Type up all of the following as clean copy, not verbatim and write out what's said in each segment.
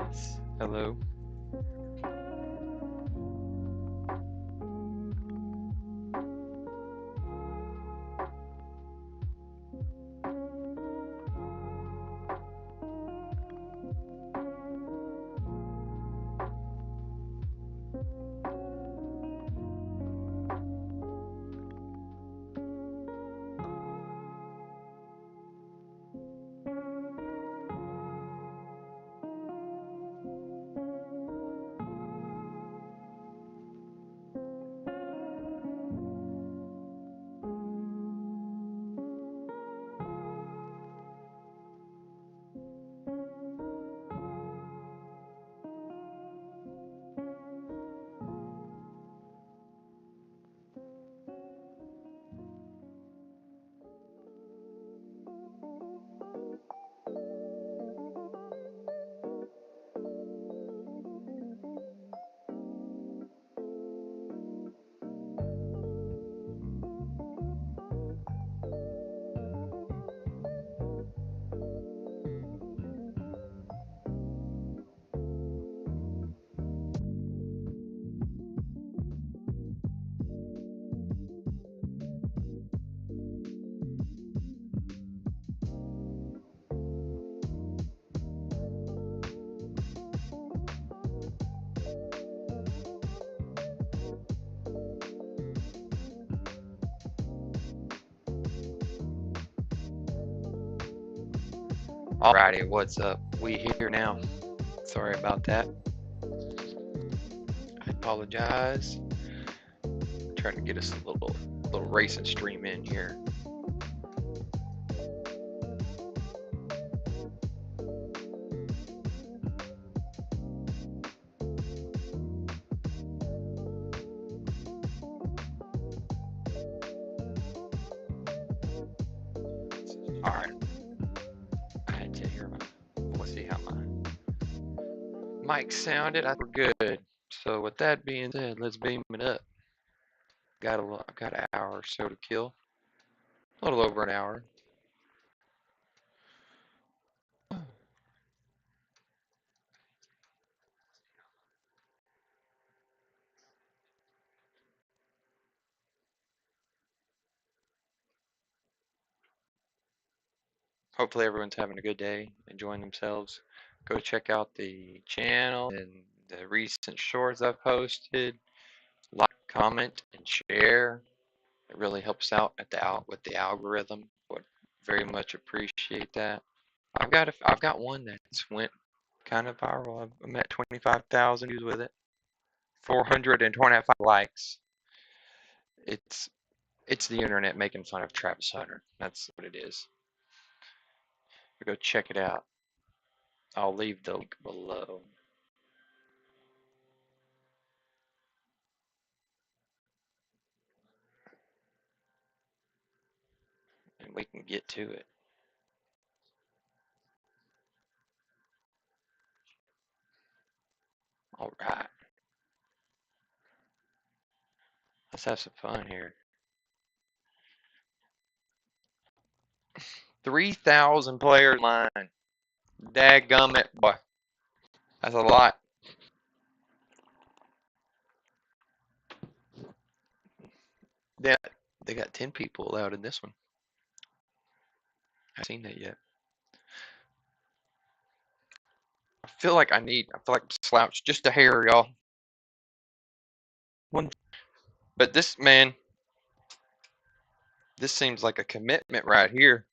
Rants. Hello. Alrighty, what's up? We here now. Sorry about that. I apologize. Trying to get us a little racing stream in here. Alright. I had to hear let's see how my mic sounded. I think we're good. So with that being said, let's beam it up. Got an hour or so to kill. A little over an hour. Hopefully everyone's having a good day, enjoying themselves. Go check out the channel and the recent shorts I've posted. Like, comment, and share. It really helps out with the algorithm. Would very much appreciate that. I've got one that's went kind of viral. I'm at 25,000 views with it. 425 likes. It's the internet making fun of Travis Hunter. That's what it is. Go check it out. I'll leave the link below. And we can get to it. All right. Let's have some fun here. 3,000 players line. Dadgummit, boy. That's a lot. Yeah, they got 10 people out in this one. I haven't seen that yet. I feel like I'm slouched just a hair, y'all. But this, man, this seems like a commitment right here.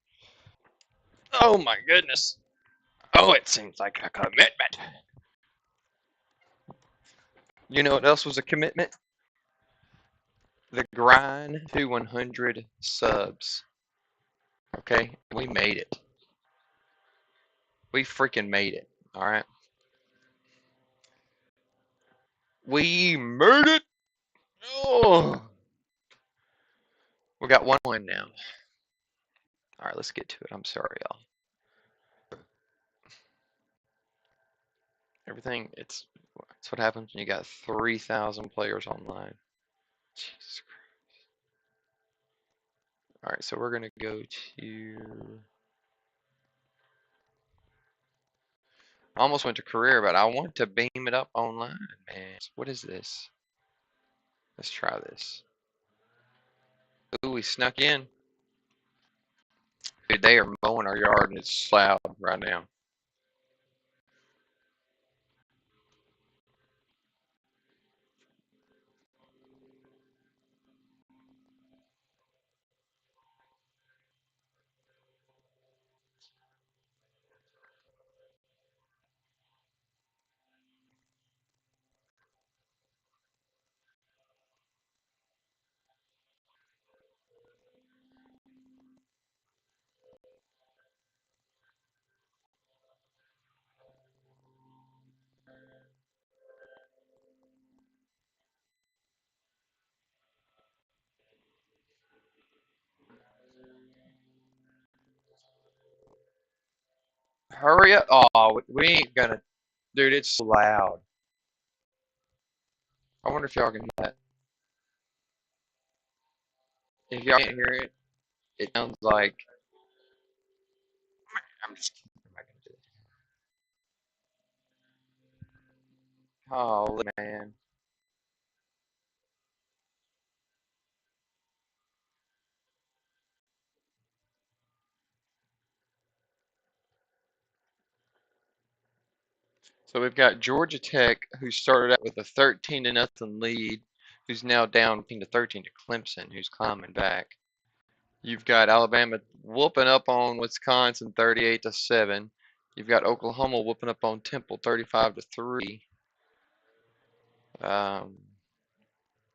Oh my goodness. Oh, it seems like a commitment. You know what else was a commitment? The grind to 100 subs. Okay, we made it. We freaking made it. All right. We made it. Oh. We got one win now. All right, let's get to it. I'm sorry, y'all. Everything, it's what happens when you got 3,000 players online. Jesus Christ. All right, so we're gonna go to. I almost went to career, but I want to beam it up online, man. What is this? Let's try this. Ooh, we snuck in. Dude, they are mowing our yard and it's loud right now. Hurry up. Oh, we ain't gonna. Dude, it's so loud. I wonder if y'all can hear that. If y'all can't hear it, it sounds like. I'm just kidding. I'm not gonna do it. Oh, man. So we've got Georgia Tech, who started out with a 13-0 lead, who's now down 14-13 to Clemson, who's climbing back. You've got Alabama whooping up on Wisconsin 38-7. You've got Oklahoma whooping up on Temple 35-3. Um,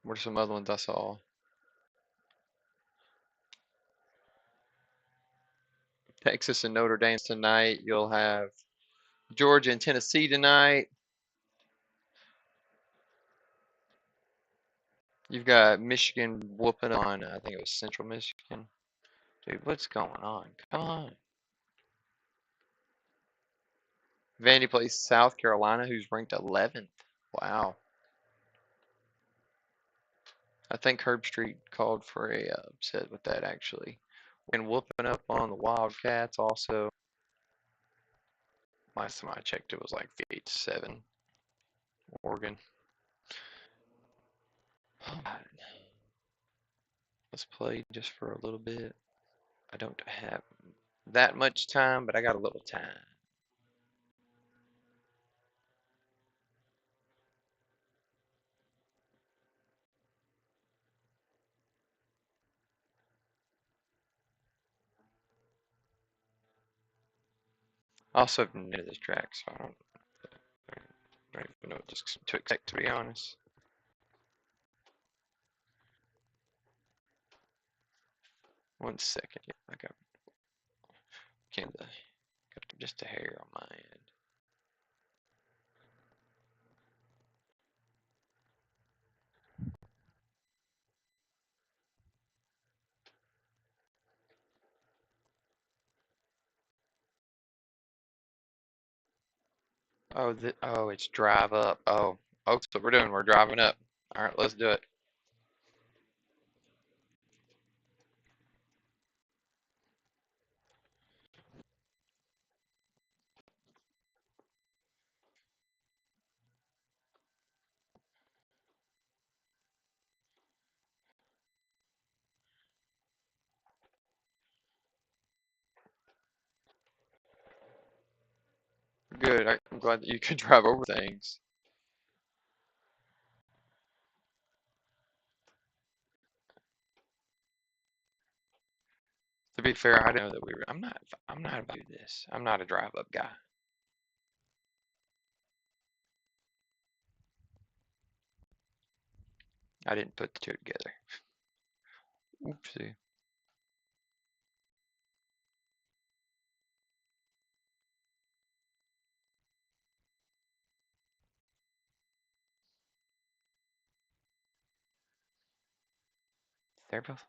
what are some other ones I saw? Texas and Notre Dame tonight. You'll have Georgia and Tennessee tonight. You've got Michigan whooping on, I think it was Central Michigan. Dude, what's going on? Come on. Vandy plays South Carolina, who's ranked 11th. Wow. I think Herb Street called for a upset with that, actually. And whooping up on the Wildcats also. Last time I checked, it was like 8-7. Oregon. Let's play just for a little bit. I don't have that much time, but I got a little time. I also have new to this track, so I don't even know what to expect, to be honest. One second. Yeah, I got just a hair on my end. Oh, it's drive up. Oh, that's what we're doing. We're driving up. All right, let's do it. Good. I'm glad that you could drive over things. To be fair, I didn't know that we were. I'm not about to do this. I'm not a drive up guy. I didn't put the two together. Oopsie. They're both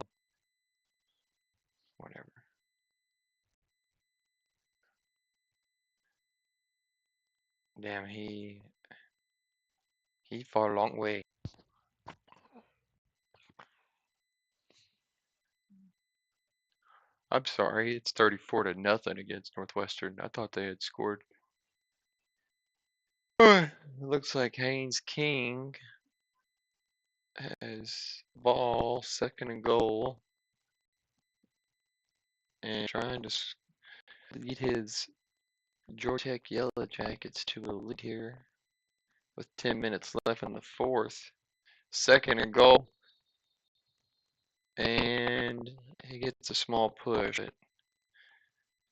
whatever. Damn, he fought a long way. I'm sorry, it's 34-0 against Northwestern. I thought they had scored. It looks like Haynes King has ball, second and goal, and trying to lead his Georgia Tech Yellow Jackets to a lead here with 10 minutes left in the fourth. Second and goal, and he gets a small push at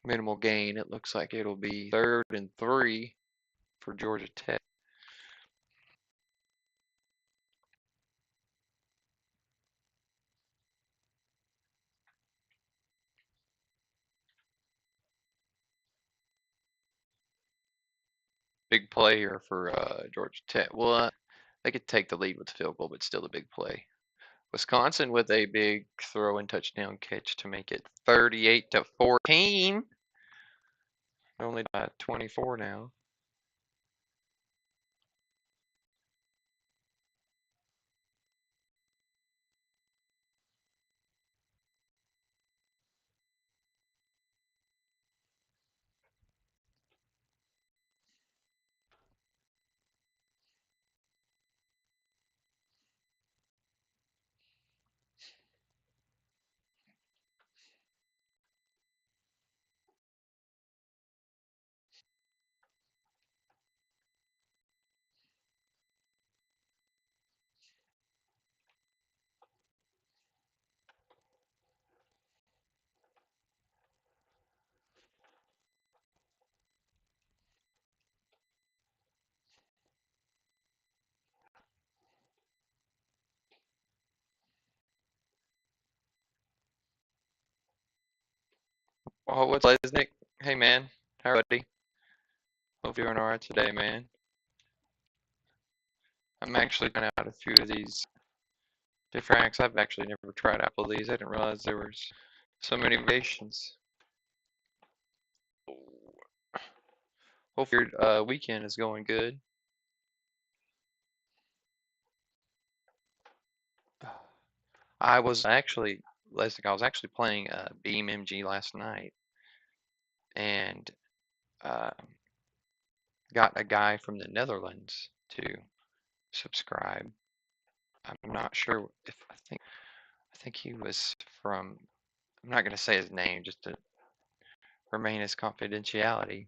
minimal gain. It looks like it'll be 3rd and 3 for Georgia Tech. Big play here for Georgia Tech. Well, they could take the lead with the field goal, but still a big play. Wisconsin with a big throw and touchdown catch to make it 38-14. Only 24 now. Oh, what's Lesnick? Hey man, how are you? Hope you're doing alright today, man. I'm actually trying out a few of these different acts. I've actually never tried out all these. I didn't realize there was so many variations. Hope your weekend is going good. I was actually, Lesnick, I was actually playing BeamMG last night and uh, got a guy from the Netherlands to subscribe. I'm not sure if I think he was from. I'm not going to say his name just to remain his confidentiality.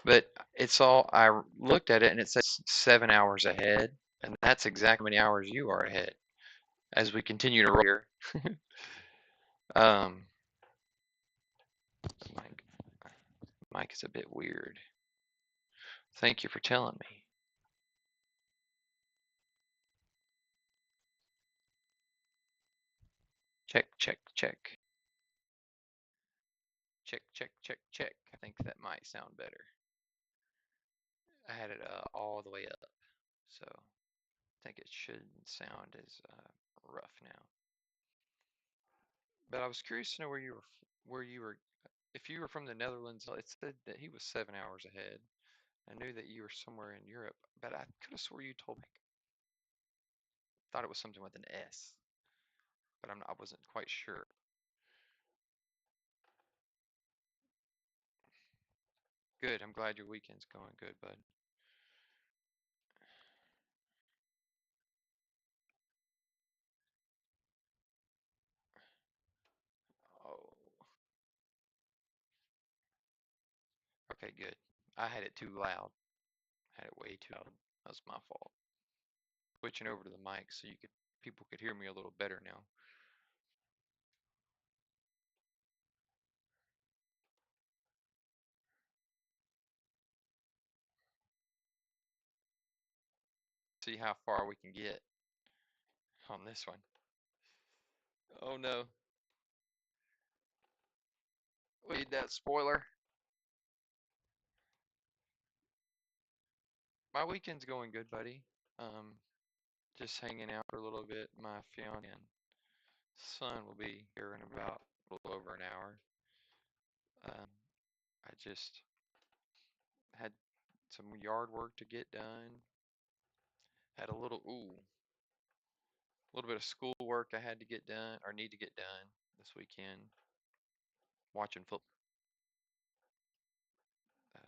But it's all. I looked at it and it says 7 hours ahead, and that's exactly how many hours you are ahead. As we continue to roll here, um, Mike, Mike is a bit weird. Thank you for telling me. Check, check, check. Check, check, check, check. I think that might sound better. I had it all the way up, so I think it shouldn't sound as rough now. But I was curious to know where you were, if you were from the Netherlands. It said that he was 7 hours ahead. I knew that you were somewhere in Europe, but I could have swore you told me. Thought it was something with an S, but I wasn't quite sure. Good. I'm glad your weekend's going good, bud. Oh, okay, good. I had it too loud. I had it way too loud. That was my fault. Switching over to the mic so people could hear me a little better now. See how far we can get on this one. Oh no. Read that spoiler. My weekend's going good, buddy. Just hanging out for a little bit. My fiance and son will be here in about a little over an hour. I just had some yard work to get done. Had a little bit of school work I had to get done or need to get done this weekend. Watching football. Uh,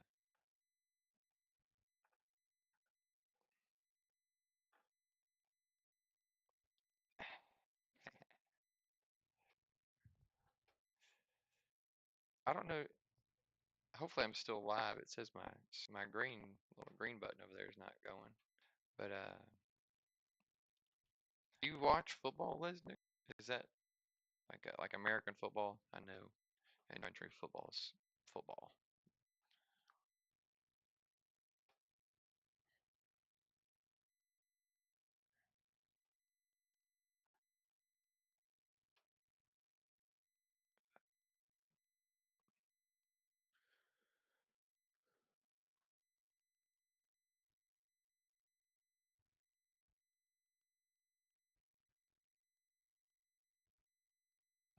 I don't know. Hopefully, I'm still live. It says my green little green button over there is not going. But do you watch football, Lesnick? Is that like American football? I know, and country football is football.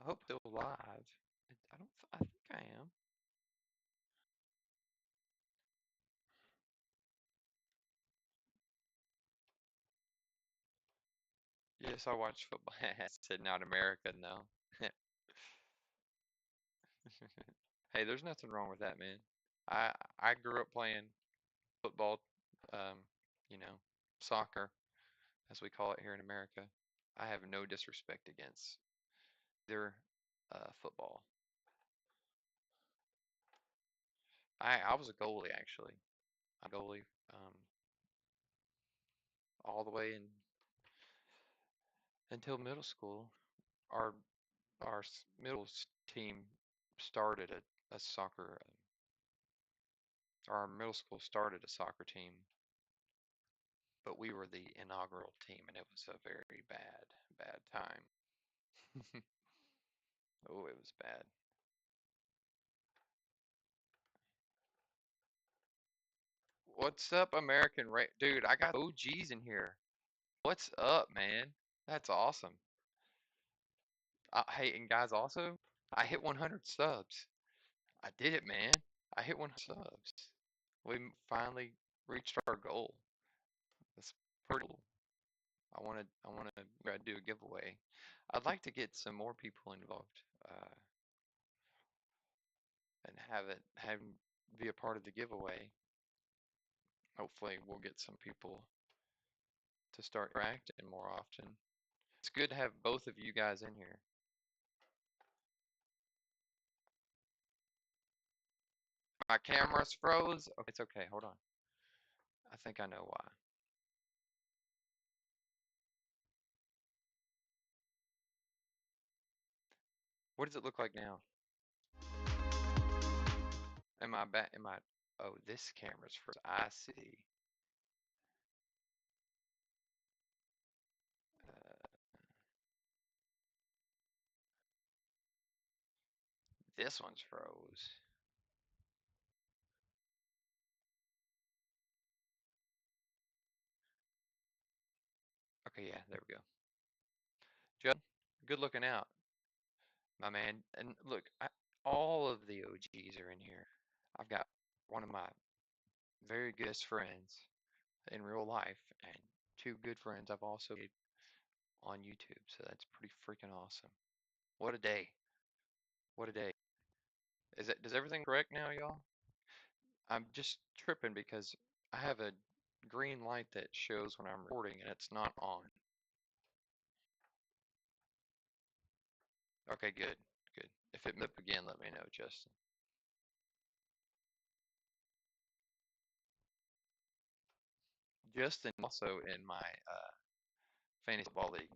I hope they're live. I don't. I think I am. Yes, I watch football. I said not American though. Hey, there's nothing wrong with that, man. I grew up playing football, um, you know, soccer, as we call it here in America. I have no disrespect against their football. I was a goalie actually. A goalie all the way until middle school. Our team started a soccer. Our middle school started a soccer team, but we were the inaugural team, and it was a very bad time. Oh, it was bad. What's up, American Dude, I got OGs in here. What's up, man? That's awesome. Hey, and guys, also, I hit 100 subs. I did it, man. I hit 100 subs. We finally reached our goal. That's pretty cool. I want to do a giveaway. I'd like to get some more people involved, and have be a part of the giveaway. Hopefully, we'll get some people to start interacting more often. It's good to have both of you guys in here. My camera's froze. Okay, it's okay. Hold on. I think I know why. What does it look like now? Am I back? Am I? Oh, this camera's froze. I see. Uh, this one's froze. Okay, yeah, there we go. Judd, good looking out, my man. And look, all of the OGs are in here. I've got one of my very good friends in real life, and two good friends I've also made on YouTube. So that's pretty freaking awesome. What a day. What a day. Does everything correct now, y'all? I'm just tripping because I have a green light that shows when I'm recording and it's not on. Okay, good, good. If it moves up again, let me know, Justin. Justin also in my fantasy football league.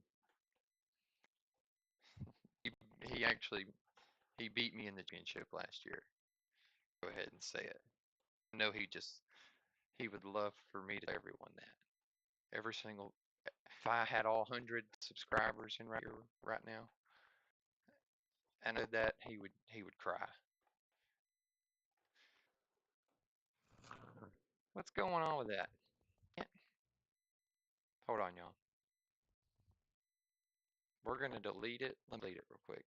He, he actually he beat me in the championship last year. Go ahead and say it. I know he would love for me to tell everyone that. Every single if I had all 100 subscribers in right here right now, I know that he would cry. What's going on with that? Hold on, y'all. We're gonna delete it. Let me delete it real quick.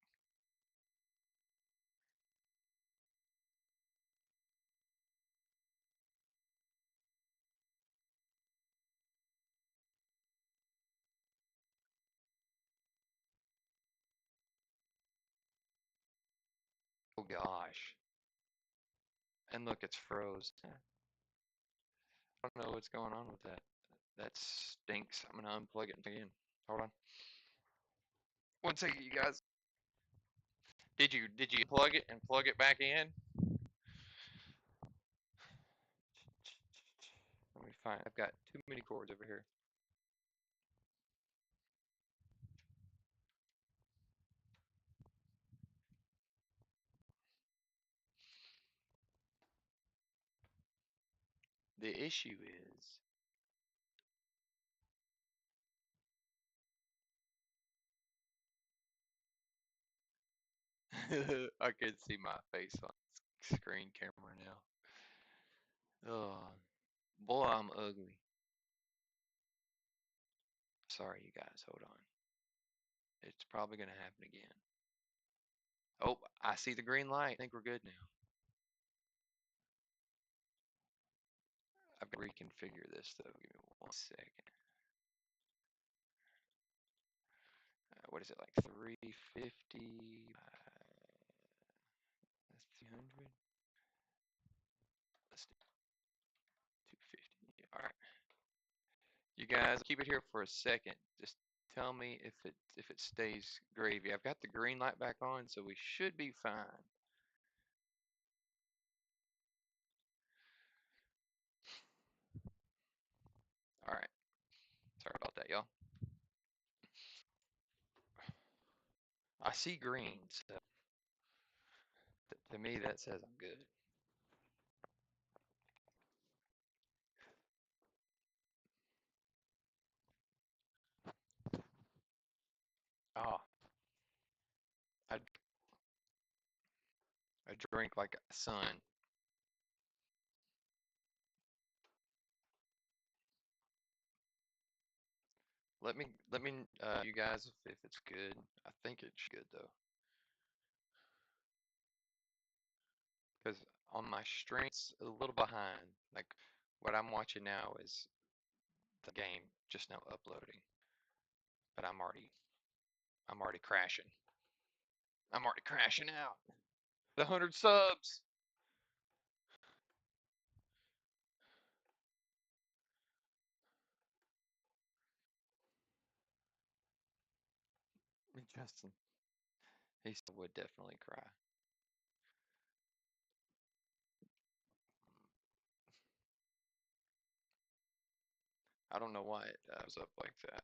Oh gosh. And look, it's froze. I don't know what's going on with that. That stinks. I'm gonna unplug it again. Hold on. One second, you guys. Did you plug it and plug it back in? Let me find. I've got too many cords over here. The issue is I can see my face on screen camera now. Oh, boy, I'm ugly. Sorry, you guys. Hold on. It's probably gonna happen again. Oh, I see the green light. I think we're good now. I've got to reconfigure this though. Give me 1 second. What is it, like 350? That's 300. Let's do 250. All right. You guys keep it here for a second. Just tell me if it stays gravy. I've got the green light back on, so we should be fine. All right. Sorry about that, y'all. I see green, so to me that says I'm good. Oh, I drink like a son. Let me you guys if it's good. I think it's good though, because on my stream it's a little behind. Like what I'm watching now is the game just now uploading, but I'm already crashing. I'm already crashing out. The 100 subs. Justin, he still would definitely cry. I don't know why it was up like that.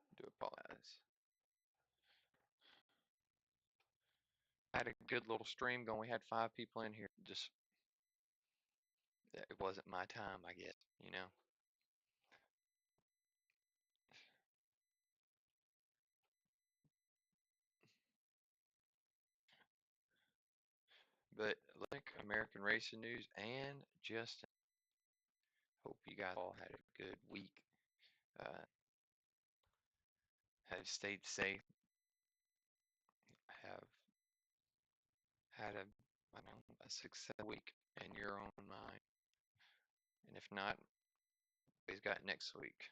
I do apologize. I had a good little stream going. We had 5 people in here. Just it wasn't my time, I guess. You know. But like American Racing News and Justin, hope you guys all had a good week. Uh, have stayed safe. Have had I don't know, a successful week in your own mind. And if not, we've got next week.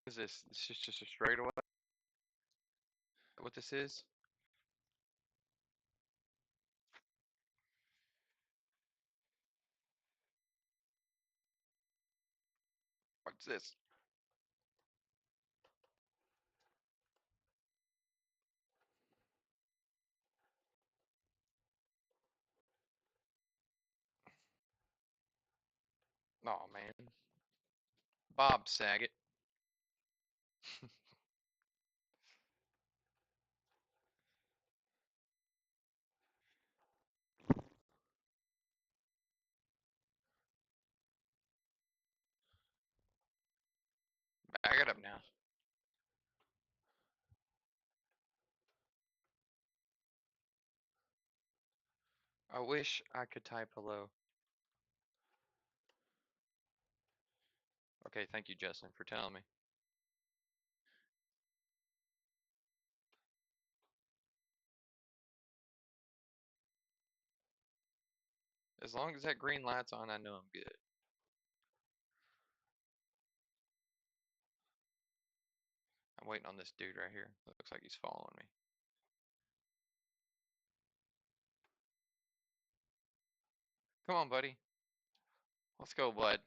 What is this? This is just a straightaway. What this is? What's this? Oh man, Bob Saget. Back it up now. I wish I could type hello. Okay, thank you, Justin, for telling me. As long as that green light's on, I know I'm good. I'm waiting on this dude right here. Looks like he's following me. Come on, buddy. Let's go, bud.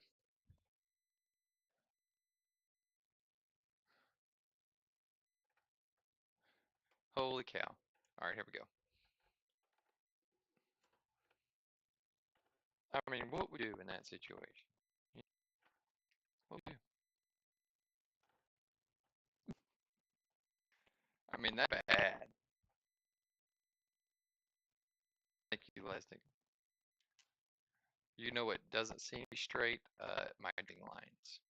Holy cow. All right, here we go. I mean, what would you do in that situation? What would you do? I mean, that's bad. Thank you, Leslie. You know what doesn't seem to be straight? My lines.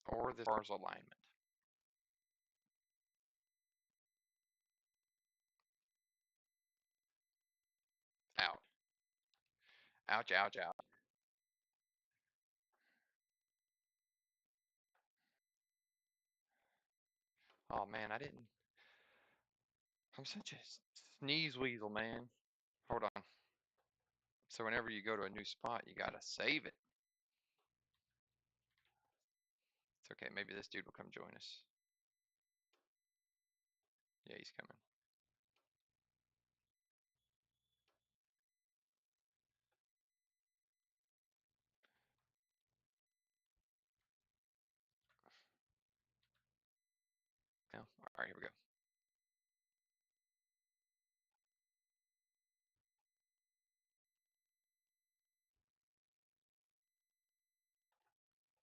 Or the bar's alignment. Out. Ouch, ouch, ouch. Oh man, I didn't. I'm such a sneeze weasel, man. Hold on. So whenever you go to a new spot, you gotta save it. It's okay. Maybe this dude will come join us. Yeah, he's coming. No. All right, here we go.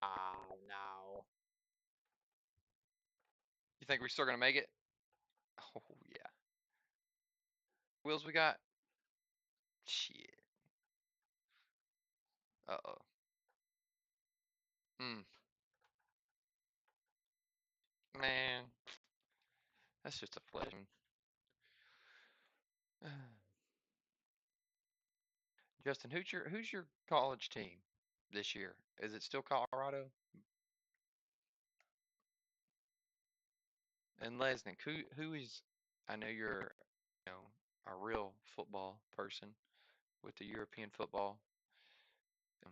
Oh no. You think we're still gonna make it? Oh yeah. Wheels we got? Shit. Uh-oh. Hmm. Man, that's just a flesh. Justin, who's your college team this year? Is it still Colorado? And Lesnick, who is? I know you're, a real football person with the European football. Um,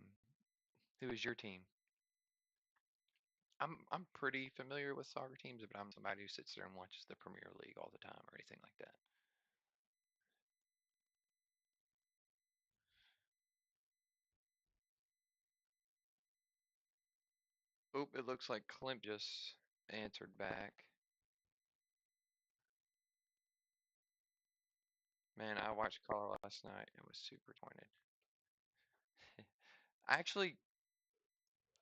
who is your team? I'm pretty familiar with soccer teams, but I'm somebody who sits there and watches the Premier League all the time or anything like that. Oop, it looks like Clint just answered back. Man, I watched Color last night and was super disappointed. Actually,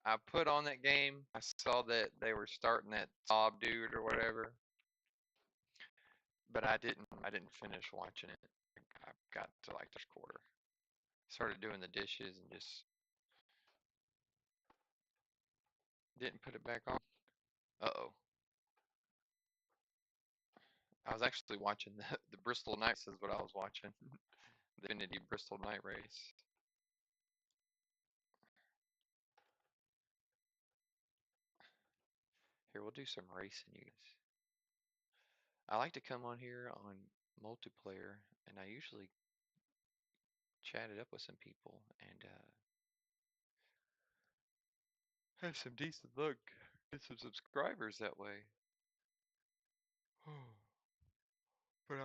I put on that game. I saw that they were starting that Sob dude or whatever, but I didn't finish watching it. I got to like this quarter. Started doing the dishes and just didn't put it back on. Uh-oh. I was actually watching the Bristol Knights is what I was watching. The Infinity Bristol Night Race. Here, we'll do some racing, you guys. I like to come on here on multiplayer, and I usually chat it up with some people and have some decent luck, get some subscribers that way. But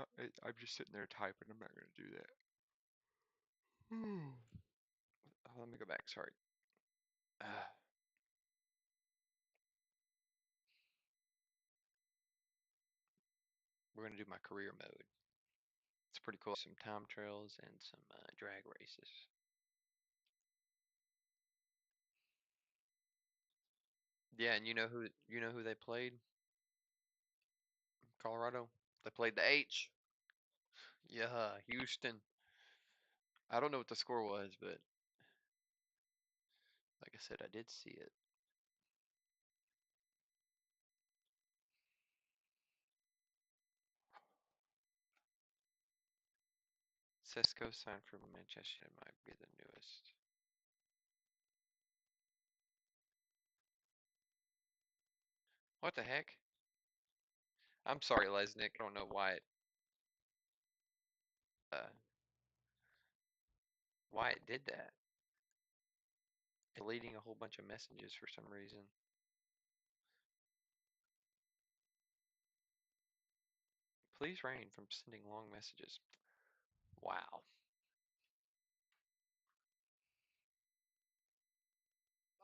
I'm just sitting there typing. I'm not going to do that. Oh, let me go back. Sorry. Uh, we're going to do my career mode. It's pretty cool. Some time trials and some drag races. Yeah, and you know who they played? Colorado. They played the H. Yeah, Houston. I don't know what the score was, but like I said, I did see it. Sesko signed for Manchester United might be the newest. What the heck? I'm sorry, Lesnick. I don't know uh, why it did that. Deleting a whole bunch of messages for some reason. Please refrain from sending long messages. Wow.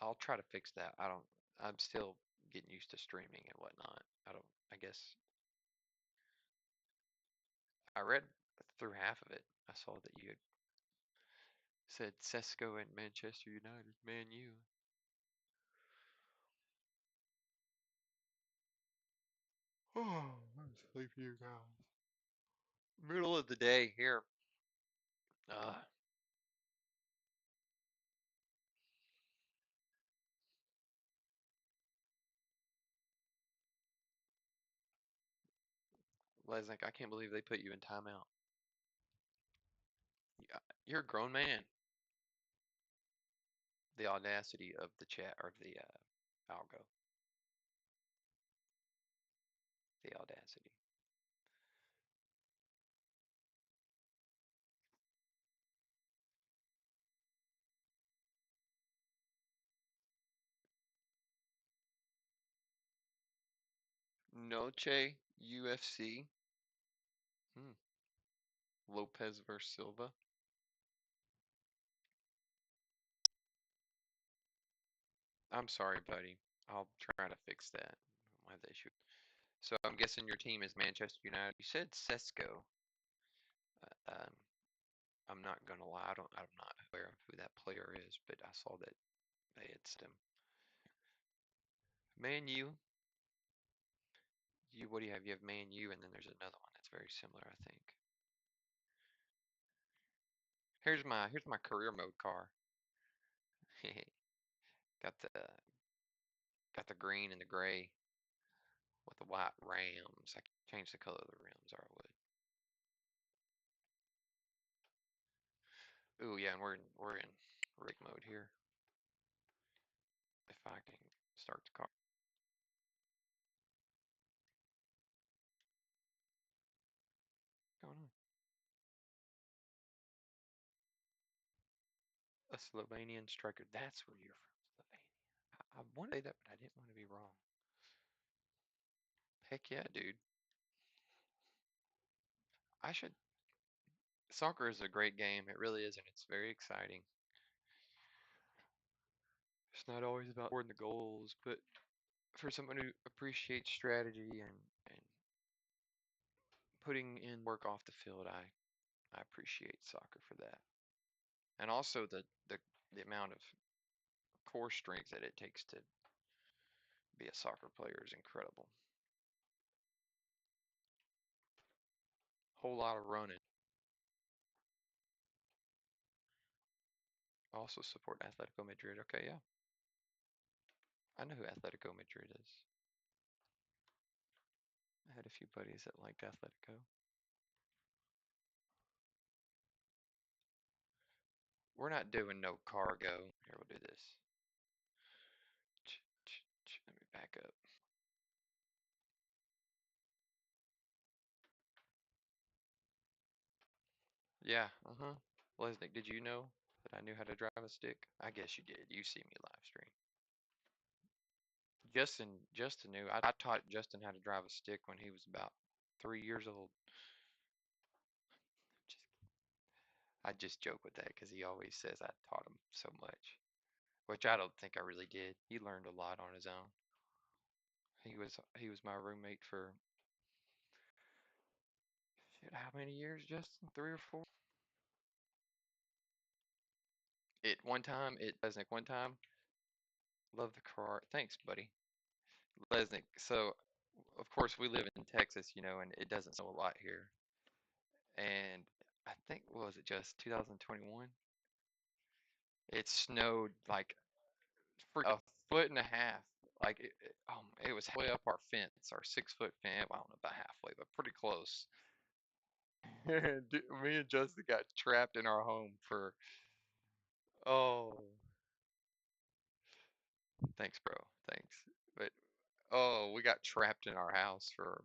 I'll try to fix that. I'm still getting used to streaming and whatnot. I guess I read through half of it. I saw that you had said Sesko and Manchester United, Man U. Oh, I'm sleepy, you guys. Middle of the day here. Uh, Lesnick, I can't believe they put you in timeout. You're a grown man. The audacity of the chat, or the algo. The audacity. Noche UFC. Hmm. Lopez versus Silva. I'm sorry, buddy. I'll try to fix that. I don't have the issue. So I'm guessing your team is Manchester United. You said Sesko. Um, I'm not gonna lie. I'm not aware of who that player is, but I saw that they had sent him. Man U. What do you have? You have Man U, and then there's another one that's very similar, I think. Here's my career mode car. got the got the green and the gray with the white rims. I can change the color of the rims, or I would. Ooh, yeah, and we're in rig mode here. If I can start the car. What's going on? A Slovenian striker. That's where you're from, Slovenia. I wanted to say that, but I didn't want to be wrong. Heck yeah, dude. I should. Soccer is a great game. It really is, and it's very exciting. It's not always about scoring the goals, but for someone who appreciates strategy and putting in work off the field, I appreciate soccer for that. And also the amount of core strength that it takes to be a soccer player is incredible. Whole lot of running. Also support Atletico Madrid. Okay, yeah. I know who Atletico Madrid is. I had a few buddies that liked Atletico. We're not doing no cargo. Here, we'll do this. Let me back up. Yeah, Lesnick, did you know that I knew how to drive a stick? I guess you did. You see me live stream. Justin knew. I taught Justin how to drive a stick when he was about 3 years old. Just, I just joke with that because he always says I taught him so much, which I don't think I really did. He learned a lot on his own. He was my roommate for shit, how many years, Justin? 3 or 4? Lesnick, one time, love the car. Thanks, buddy. Lesnick. So, of course, we live in Texas, and it doesn't snow a lot here. And I think, what was it, just 2021? It snowed like for a foot and a half. Like it was halfway up our fence, our 6 foot fence. Well, I don't know about halfway, but pretty close. Me and Justin got trapped in our home for, oh, thanks, bro. Thanks. But oh, we got trapped in our house for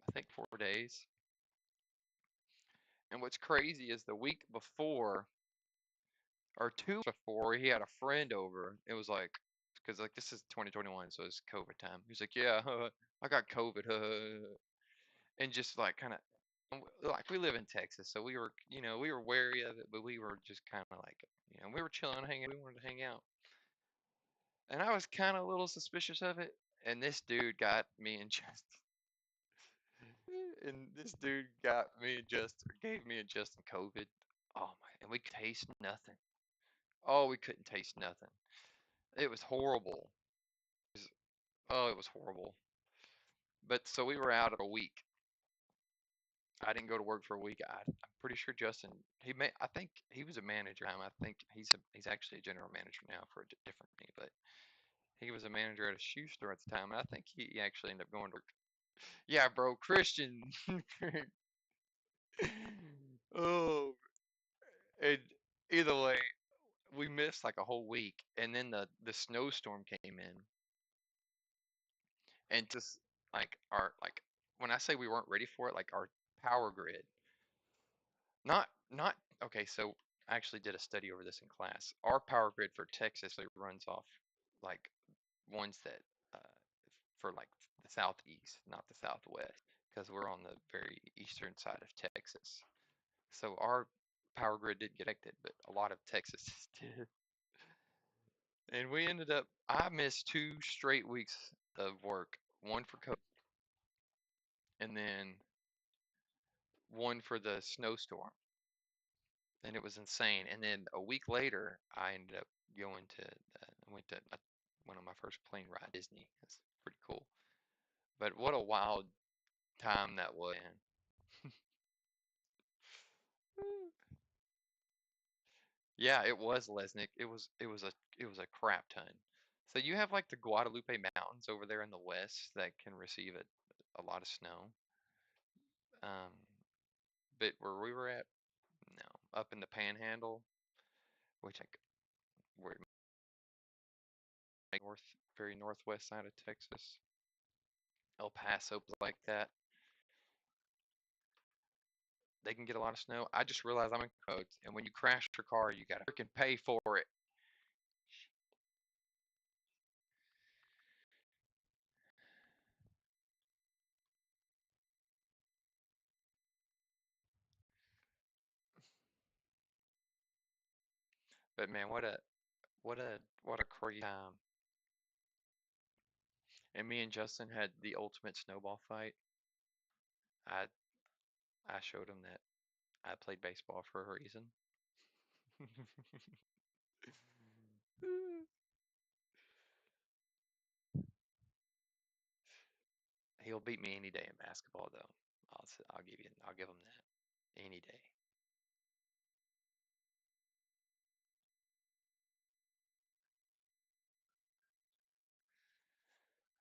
I think 4 days. And what's crazy is the week before or 2 before, he had a friend over. It was like, because like this is 2021, so it's COVID time. He's like, yeah, I got COVID, and just like kind of like we live in Texas, so we were wary of it, but we were just kind of like, we were chilling, hanging. We wanted to hang out, and I was kind of a little suspicious of it. And this dude got me and just And this dude got me and Justin, or gave me and Justin COVID. Oh my, and we could taste nothing. Oh, we couldn't taste nothing. It was horrible. It was, oh, it was horrible. But so we were out a week. I didn't go to work for a week. I'm pretty sure Justin, I think he was a manager. I think he's actually a general manager now for a different company, but he was a manager at a shoe store at the time, and I think he actually ended up going to work. Yeah, bro, Christian. Oh, and either way, we missed like a whole week, and then the snowstorm came in, and just like when I say we weren't ready for it, like our power grid, not okay. So I actually did a study over this in class. Our power grid for Texas it runs off like ones that uh, for like the southeast, not the southwest, because we're on the very eastern side of Texas. So our power grid didn't get affected, but a lot of Texas did. And we ended up, I missed 2 straight weeks of work, one for COVID, and then one for the snowstorm. And it was insane. And then a week later, I ended up going to, I went to one of my first plane ride Disney. It's pretty cool. But what a wild time that was, man. Yeah, it was Lesnick. It was a crap ton. So you have like the Guadalupe Mountains over there in the west that can receive a lot of snow. Um, but where we were at, no, up in the Panhandle, which we're north, very northwest side of Texas, El Paso, like that, they can get a lot of snow. I just realized I'm in codes, and when you crash your car, you gotta freaking pay for it. But man, what a crazy time. And me and Justin had the ultimate snowball fight. I I showed him that I played baseball for a reason. He'll beat me any day in basketball, though. I'll give him that any day.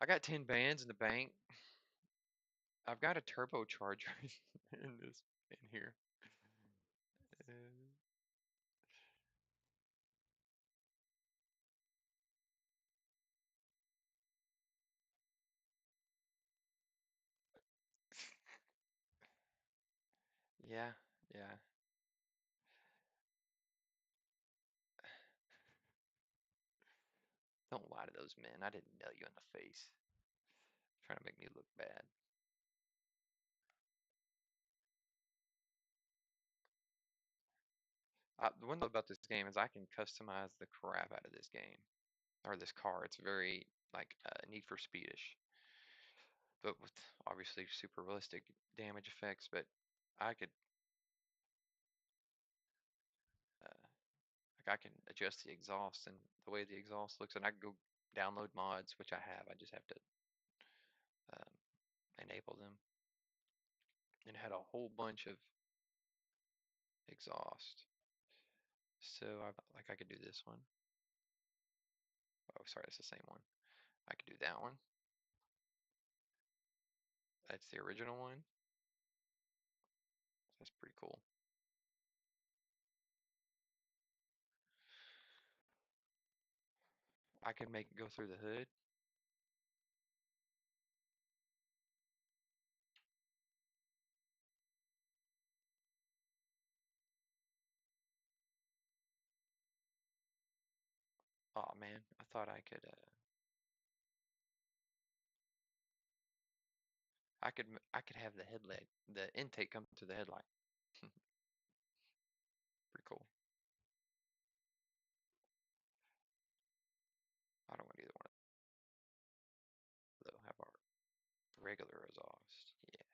I got 10 bands in the bank. I've got a turbocharger in here. Uh, yeah, yeah. Don't lie to those men. I didn't nail you in the face. Trying to make me look bad. The one thing about this game is I can customize the crap out of this game or this car. It's very like Need for Speedish, but with obviously super realistic damage effects. But I could like I can adjust the exhaust and the way the exhaust looks, and I can go download mods, which I have. I just have to um, enable them, and had a whole bunch of exhaust. So I could do this one. Oh, sorry, it's the same one. I could do that one. That's the original one. That's pretty cool. I could make it go through the hood. Oh man, I thought I could have the headlight, the intake come through the headlight. Pretty cool. I don't want either one of those. Have our regular exhaust. Yeah.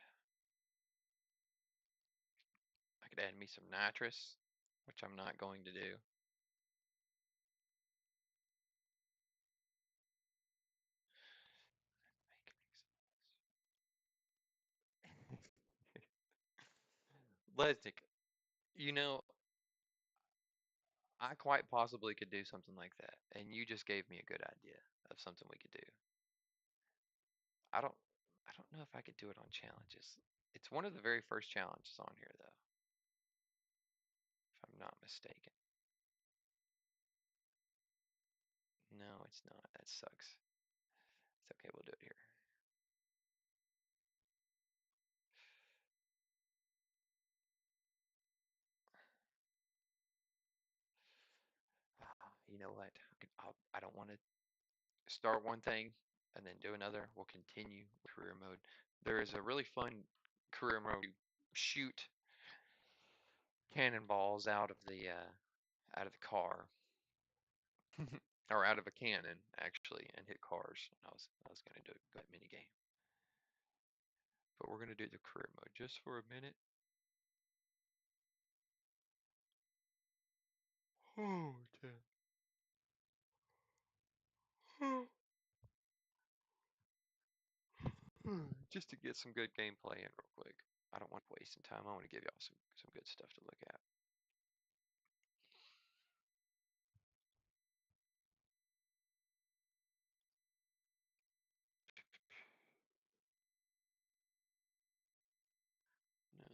Could add me some nitrous, which I'm not going to do. Lesnick, you know, I quite possibly could do something like that, and you just gave me a good idea of something we could do. I don't I don't know if I could do it on challenges. It's one of the very first challenges on here though, if I'm not mistaken. No, it's not. That sucks. It's okay, we'll do it here. You know what? I don't want to start one thing and then do another. We'll continue career mode. There is a really fun career mode. You shoot cannonballs out of the car, or out of a cannon actually, and hit cars. I was gonna do a good mini game, but we're gonna do the career mode just for a minute. Oh, just to get some good gameplay in real quick. I don't want to waste some time. I want to give y'all some good stuff to look at. No,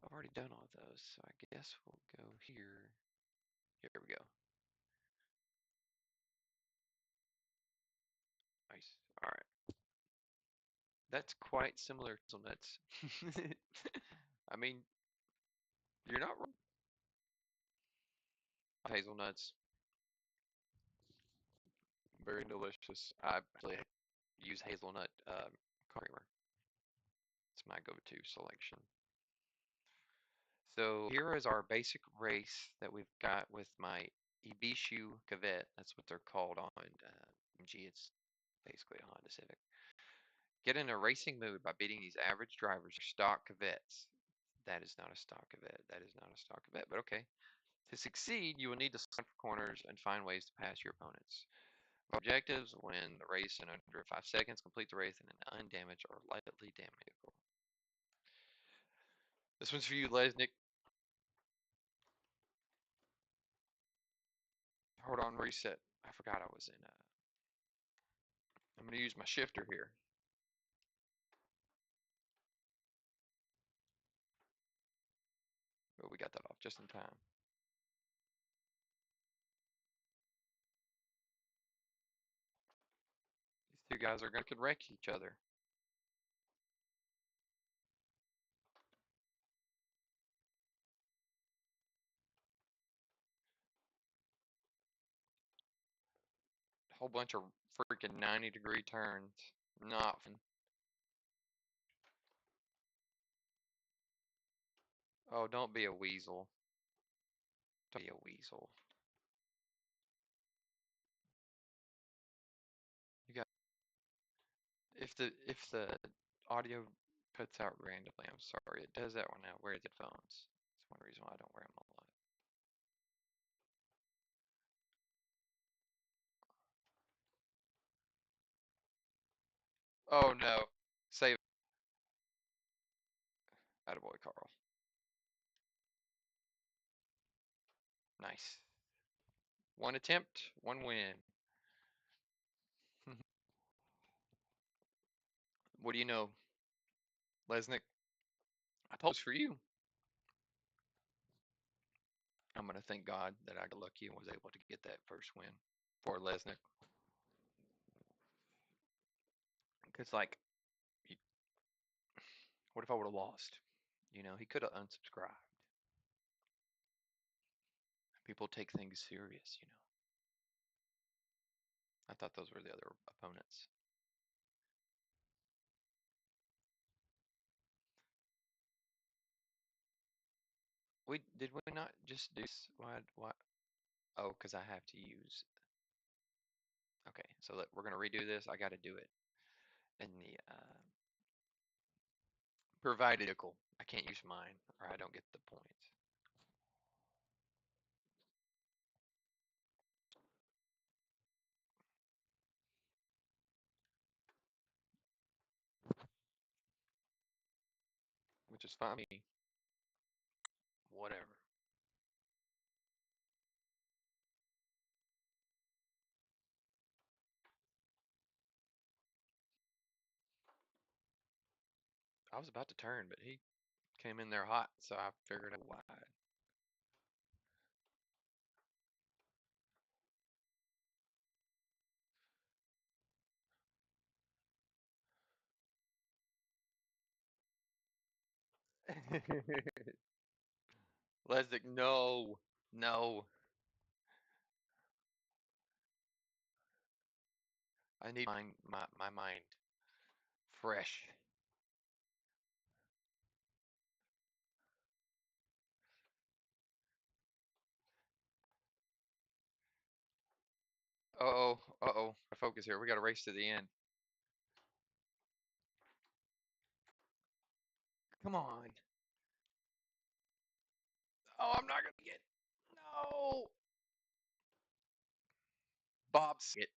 I've already done all those, so I guess we'll go here. Here we go. Nice. All right. That's quite similar to hazelnuts. I mean, you're not wrong. Hazelnuts, very delicious. I actually use hazelnut creamer. It's my go-to selection. So here is our basic race that we've got with my Ibishu Cavette. That's what they're called on MG. It's basically a Honda Civic. Get in a racing mood by beating these average drivers or stock Cavettes. That is not a stock Cavette. That is not a stock Cavette, but okay. To succeed, you will need to slam for corners and find ways to pass your opponents. Objectives: win the race in under 5 seconds, complete the race in an undamaged or lightly damaged vehicle. This one's for you, Lesnick. Hold on, reset. I forgot I was in. I'm going to use my shifter here. Oh, we got that off just in time. These two guys are going to wreck each other. A whole bunch of freaking 90-degree turns. Not fun. Oh, don't be a weasel. Don't be a weasel. You got if the audio cuts out randomly, I'm sorry. It does that when I wear the headphones. That's one reason why I don't wear them a lot. Oh no. Save. Attaboy, Carl. Nice. One attempt, one win. What do you know, Lesnick? I told you for you. I'm gonna thank God that I got lucky and was able to get that first win for Lesnick. Because like, what if I would have lost? You know, he could have unsubscribed. People take things serious, you know. I thought those were the other opponents. We did we not just do this? Why? Oh, because I have to use. Okay, so we're gonna redo this. I got to do it in the provided vehicle. I can't use mine or I don't get the points. Which is fine. Whatever. I was about to turn, but he came in there hot, so I figured out why. Leslie, no, no. I need my mind fresh. Uh-oh, uh-oh. Focus here. We got to race to the end. Come on. Oh, I'm not gonna get. No. Bob's it.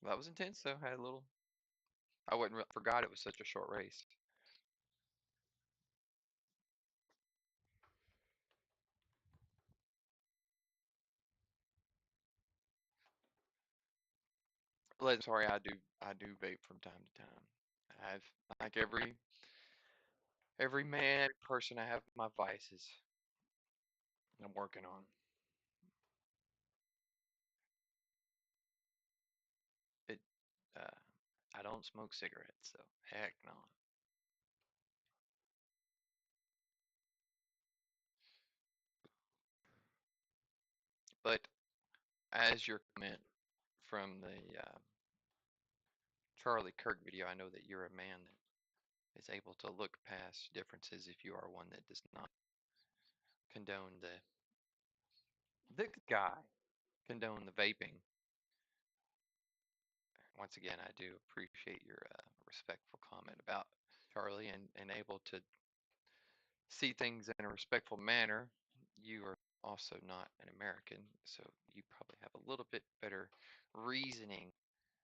That was intense though. Had a little. I wouldn't forgot it was such a short race. Sorry, I do vape from time to time. I've like every man, every person. I have my vices. I'm working on. It. Uh, I don't smoke cigarettes, so heck no. But as your comment from the Charlie Kirk video, I know that you're a man that is able to look past differences if you are one that does not condone the guy condone the vaping. Once again, I do appreciate your respectful comment about Charlie and able to see things in a respectful manner. You are also not an American, so you probably have a little bit better reasoning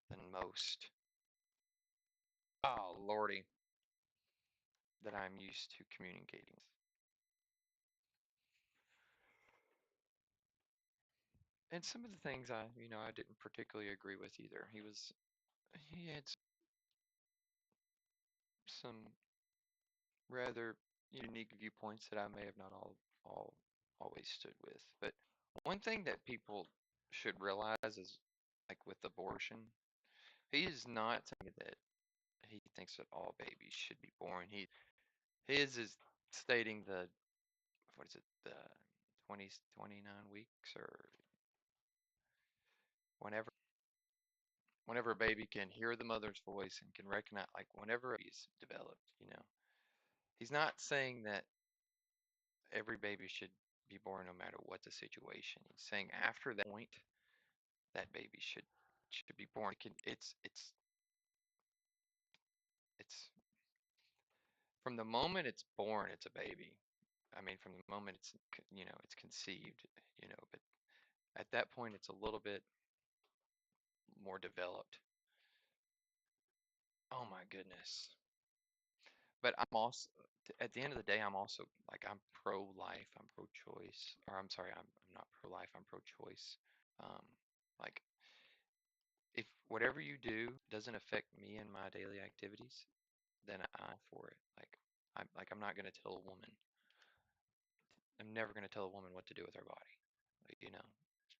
than most. Oh, Lordy, that I'm used to communicating. And some of the things I didn't particularly agree with either. He had some rather unique viewpoints that I may have not all always stood with. But one thing that people should realize is like with abortion, he is not saying that he thinks that all babies should be born. His is stating the what is it, the 20 29 weeks or whenever a baby can hear the mother's voice and can recognize like whenever he's developed. He's not saying that every baby should be born no matter what the situation. He's saying after that point, that baby should be born. It's from the moment it's born, it's a baby. I mean, from the moment it's conceived. But at that point, it's a little bit more developed. Oh my goodness. But I'm also, at the end of the day, I'm also like I'm pro-life, I'm pro-choice, or I'm sorry, I'm not pro-life, I'm pro-choice. Um, like if whatever you do doesn't affect me and my daily activities, then I'm for it. I'm not gonna tell a woman. I'm never gonna tell a woman what to do with her body. You know,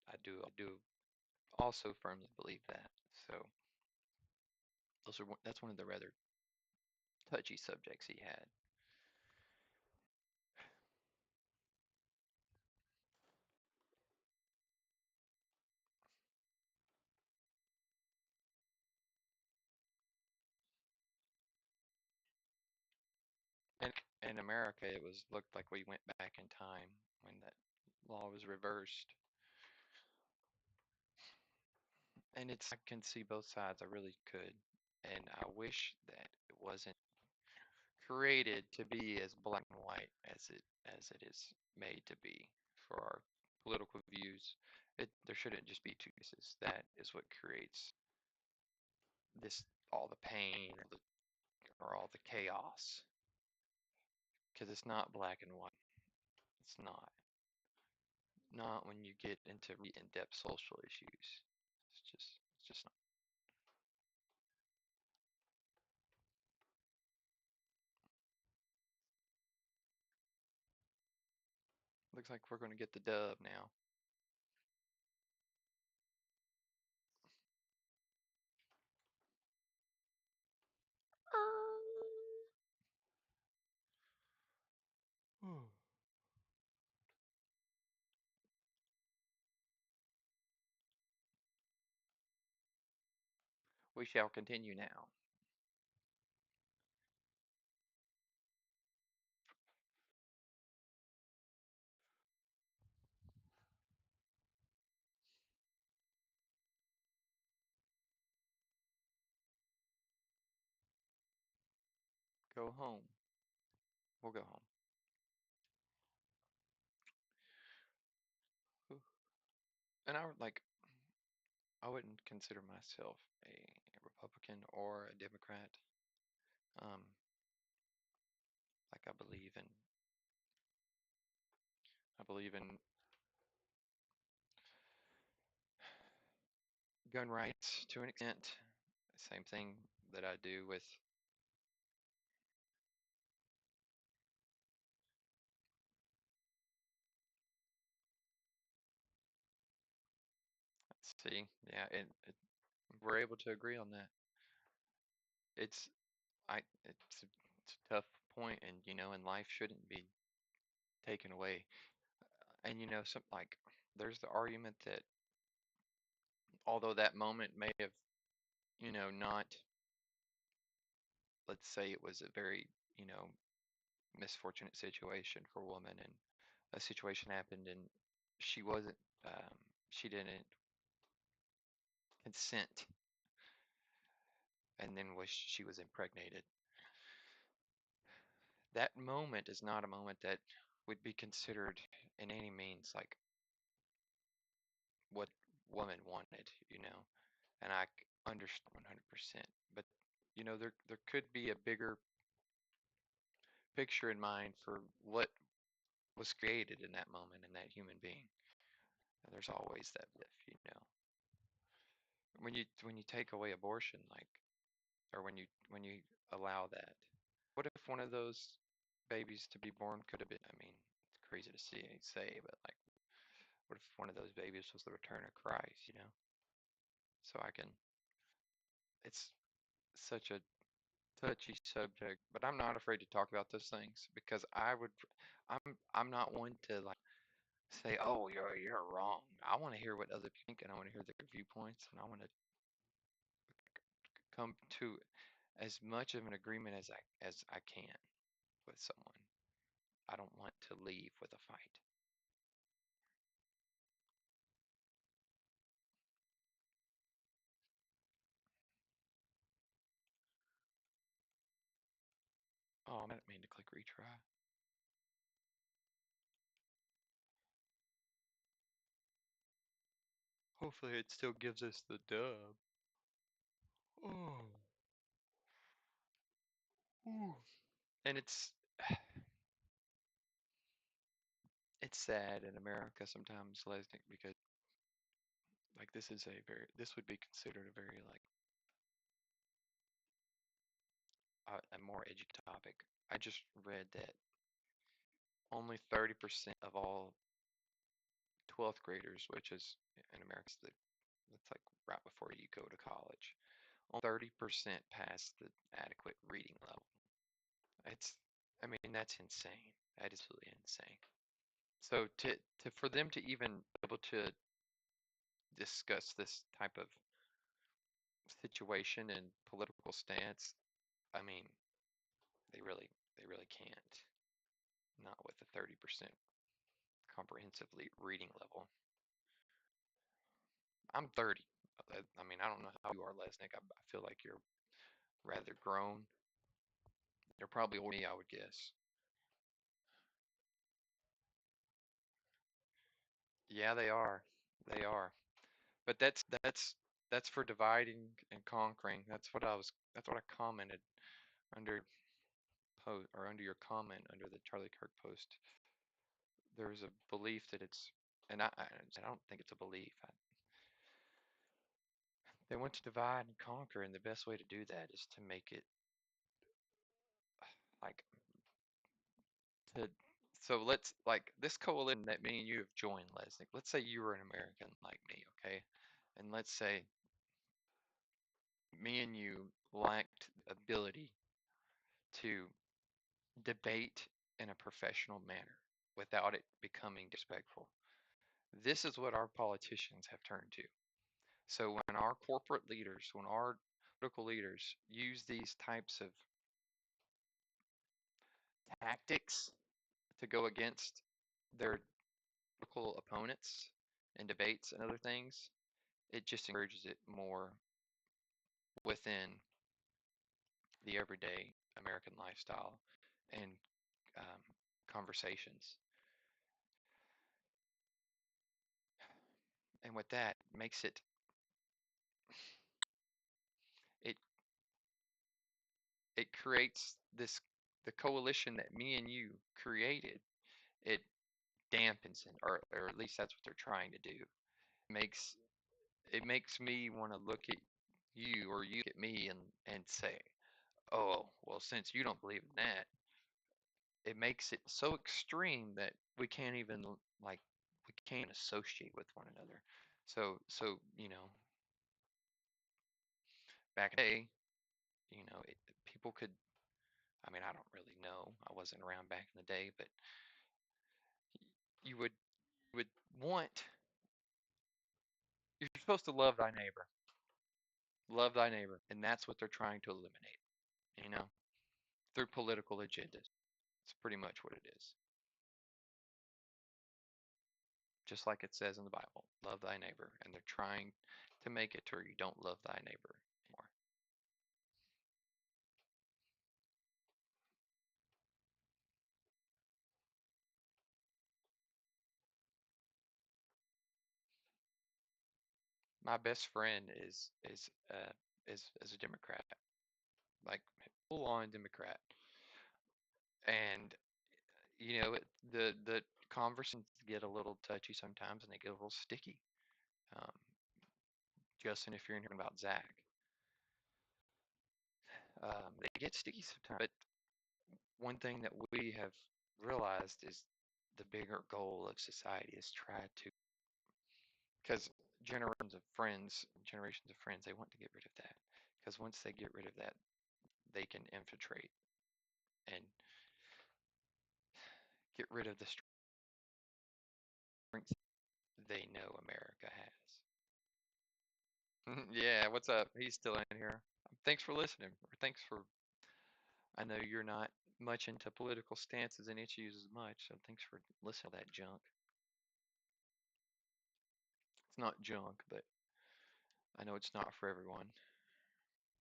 I do also firmly believe that. So that's one of the rather touchy subjects he had. And in America, it was looked like we went back in time when that law was reversed. And I can see both sides. I really could. And I wish that it wasn't created to be as black and white as it is made to be for our political views. There shouldn't just be two pieces. That is what creates this all the pain or all the chaos. Because it's not black and white. It's not. Not when you get into in-depth social issues. It's just not. Looks like we're going to get the dub now. We shall continue now. Go home. We'll go home. And I would like, I wouldn't consider myself a Republican or a Democrat. Like I believe in gun rights to an extent. Same thing that I do with, see, yeah, and we're able to agree on that. It's it's a tough point, and and life shouldn't be taken away. And some like there's the argument that although that moment may have, not, let's say it was a very, misfortunate situation for a woman, and a situation happened, and she wasn't, she didn't consent, and then she was impregnated. That moment is not a moment that would be considered in any means like what woman wanted, and I understand 100%. But there could be a bigger picture in mind for what was created in that moment in that human being. And there's always that if. When you take away abortion, like, or when you allow that, what if one of those babies to be born could have been? I mean, it's crazy to say, but like, what if one of those babies was the return of Christ? So I can. It's such a touchy subject, but I'm not afraid to talk about those things because I'm not one to like say, oh, you're wrong. I want to hear what other people think, and I want to hear their viewpoints, and I want to come to as much of an agreement as I can with someone. I don't want to leave with a fight. Oh, I didn't mean to click retry. Hopefully it still gives us the dub. Oh. Ooh. And it's sad in America sometimes, Lesnick, because like this would be considered a very like a more edgy topic. I just read that only 30% of all 12th graders, which is in America, that's like right before you go to college, only 30% pass the adequate reading level. It's, I mean, that's insane. That is absolutely insane. So for them to even be able to discuss this type of situation and political stance, I mean, they really can't. Not with a 30% comprehensively reading level. I'm 30. I mean, I don't know how you are, Lesnick. I feel like you're rather grown. They're probably older than me, I would guess. Yeah, they are. They are. But that's for dividing and conquering. That's what I commented under post or under your comment under the Charlie Kirk post. There's a belief that it's, and I don't think it's a belief. They want to divide and conquer, and the best way to do that is to make it like to. So let's like this coalition that me and you have joined, Leslie. Let's say you were an American like me, okay? And let's say me and you lacked the ability to debate in a professional manner without it becoming disrespectful. This is what our politicians have turned to. So when our corporate leaders, when our political leaders use these types of tactics to go against their political opponents in debates and other things, it just encourages it more within the everyday American lifestyle and um, conversations. And with that, makes it it creates this the coalition that me and you created. It dampens it, or at least that's what they're trying to do. Makes it makes me want to look at you or you at me and say, oh, well, since you don't believe in that, it makes it so extreme that we can't even like we can't associate with one another. So back in the day, people could. I mean, I don't really know. I wasn't around back in the day, but you would want. You're supposed to love thy neighbor, and that's what they're trying to eliminate. You know, through political agendas. It's pretty much what it is. Just like it says in the Bible, love thy neighbor, and they're trying to make it to where you don't love thy neighbor anymore. My best friend is a Democrat, like full on Democrat, and the conversations get a little touchy sometimes, and they get a little sticky. Um, Justin, if you're in here about Zach, they get sticky sometimes. But one thing that we have realized is the bigger goal of society is try to, because generations of friends, they want to get rid of that. Because once they get rid of that, they can infiltrate and get rid of the strengths they know America has. Yeah, what's up? He's still in here. Thanks for listening. Or thanks for. I know you're not much into political stances and issues as much, so thanks for listening to that junk. It's not junk, but I know it's not for everyone.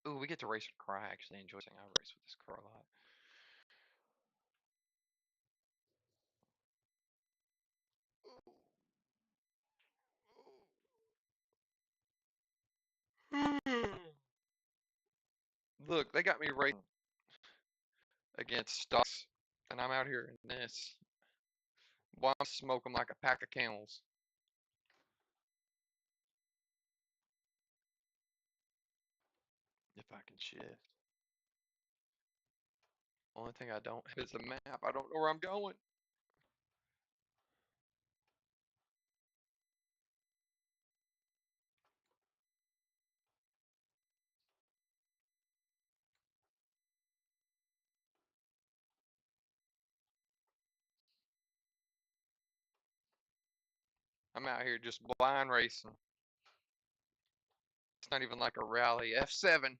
Ooh, we get to race with Cry. I actually enjoy saying I race with this car a lot. Look, they got me racing against stocks, and I'm out here in this. While I'm smoking like a pack of camels. If I can shift. Only thing I don't have is a map. I don't know where I'm going. I'm out here just blind racing. It's not even like a rally. F7.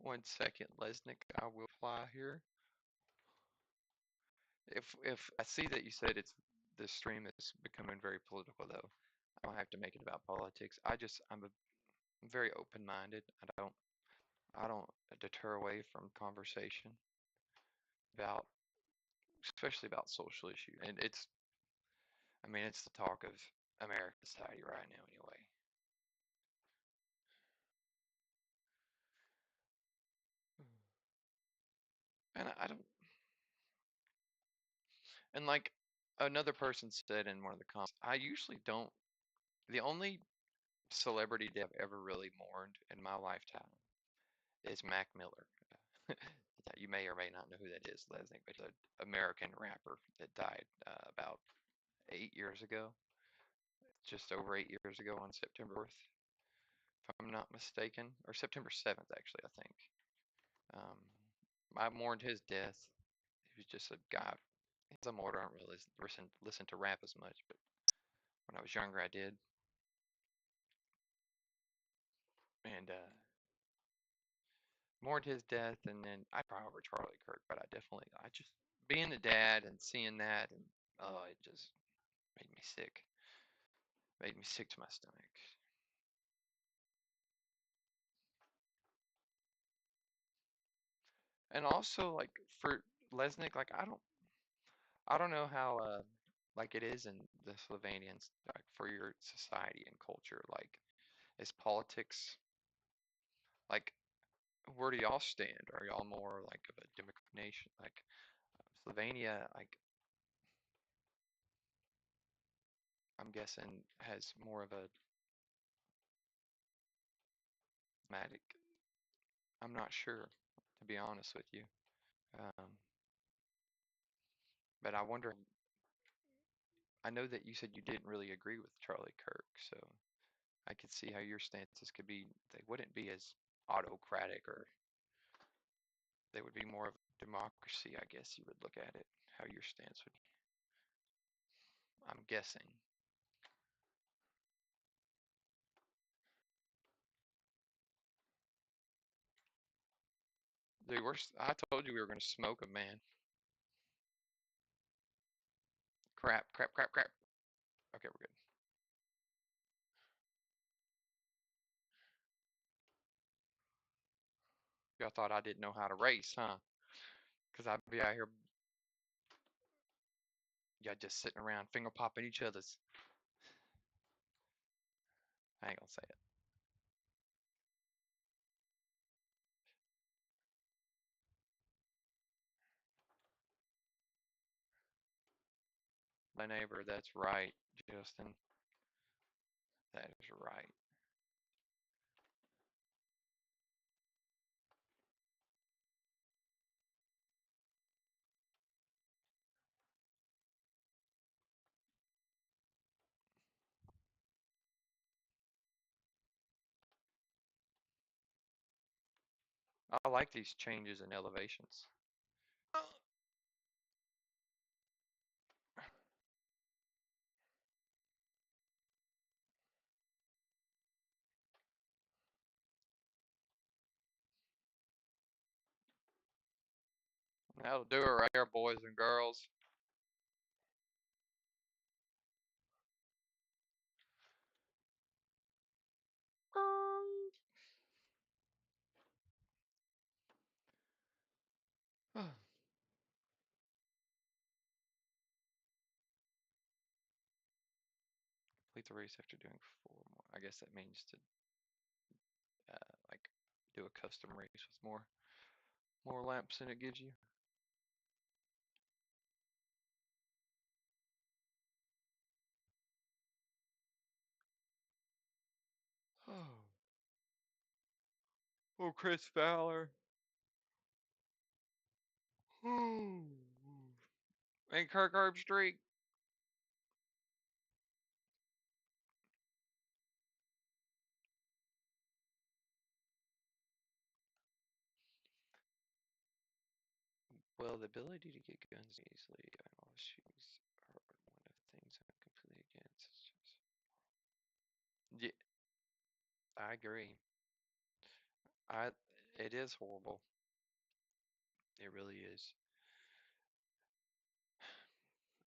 1 second, Lesnick. I will fly here. If I see that you said it's the stream is becoming very political, though, I don't have to make it about politics. I'm very open-minded. I don't deter away from conversation about, especially about social issues. And I mean, it's the talk of American society right now, anyway. And I don't, and like another person said in one of the comments, I usually don't. The only celebrity that I've ever really mourned in my lifetime is Mac Miller. You may or may not know who that is, Leslie, but it's an American rapper that died about 8 years ago, just over 8 years ago on September 4th, if I'm not mistaken, or September 7th, actually, I think. Um, I mourned his death. He was just a guy. Some older, I don't really listen to rap as much, but when I was younger, I did. And mourned his death, and then I cried over Charlie Kirk, but I just being the dad and seeing that, and oh, it just made me sick. Made me sick to my stomach. And also, like for Lesnick, like I don't know how like it is in the Slovenians, like for your society and culture, like is politics like where do y'all stand? Are y'all more like of a democratic nation? Like Slovenia, like I'm guessing has more of a dramatic. I'm not sure, to be honest with you. Um, but I wonder. I know that you said you didn't really agree with Charlie Kirk, so I could see how your stances could be. They wouldn't be as autocratic, or they would be more of a democracy, I guess you would look at it. How your stance would. I'm guessing. Dude, I told you we were going to smoke a man. Crap, crap, crap, crap. Okay, we're good. Y'all thought I didn't know how to race, huh? Because I'd be out here, y'all just sitting around finger popping each other's. I ain't gonna say it. My neighbor, that's right, Justin. That is right. I like these changes in elevations. That'll do it right there, boys and girls. Complete the race after doing 4 more. I guess that means to like do a custom race with more laps than it gives you. Oh, Chris Fowler. And Kirk Herbstreit. Well, the ability to get guns easily and all shoes are one of the things I'm completely against. It's just, yeah, I agree. I It is horrible. It really is.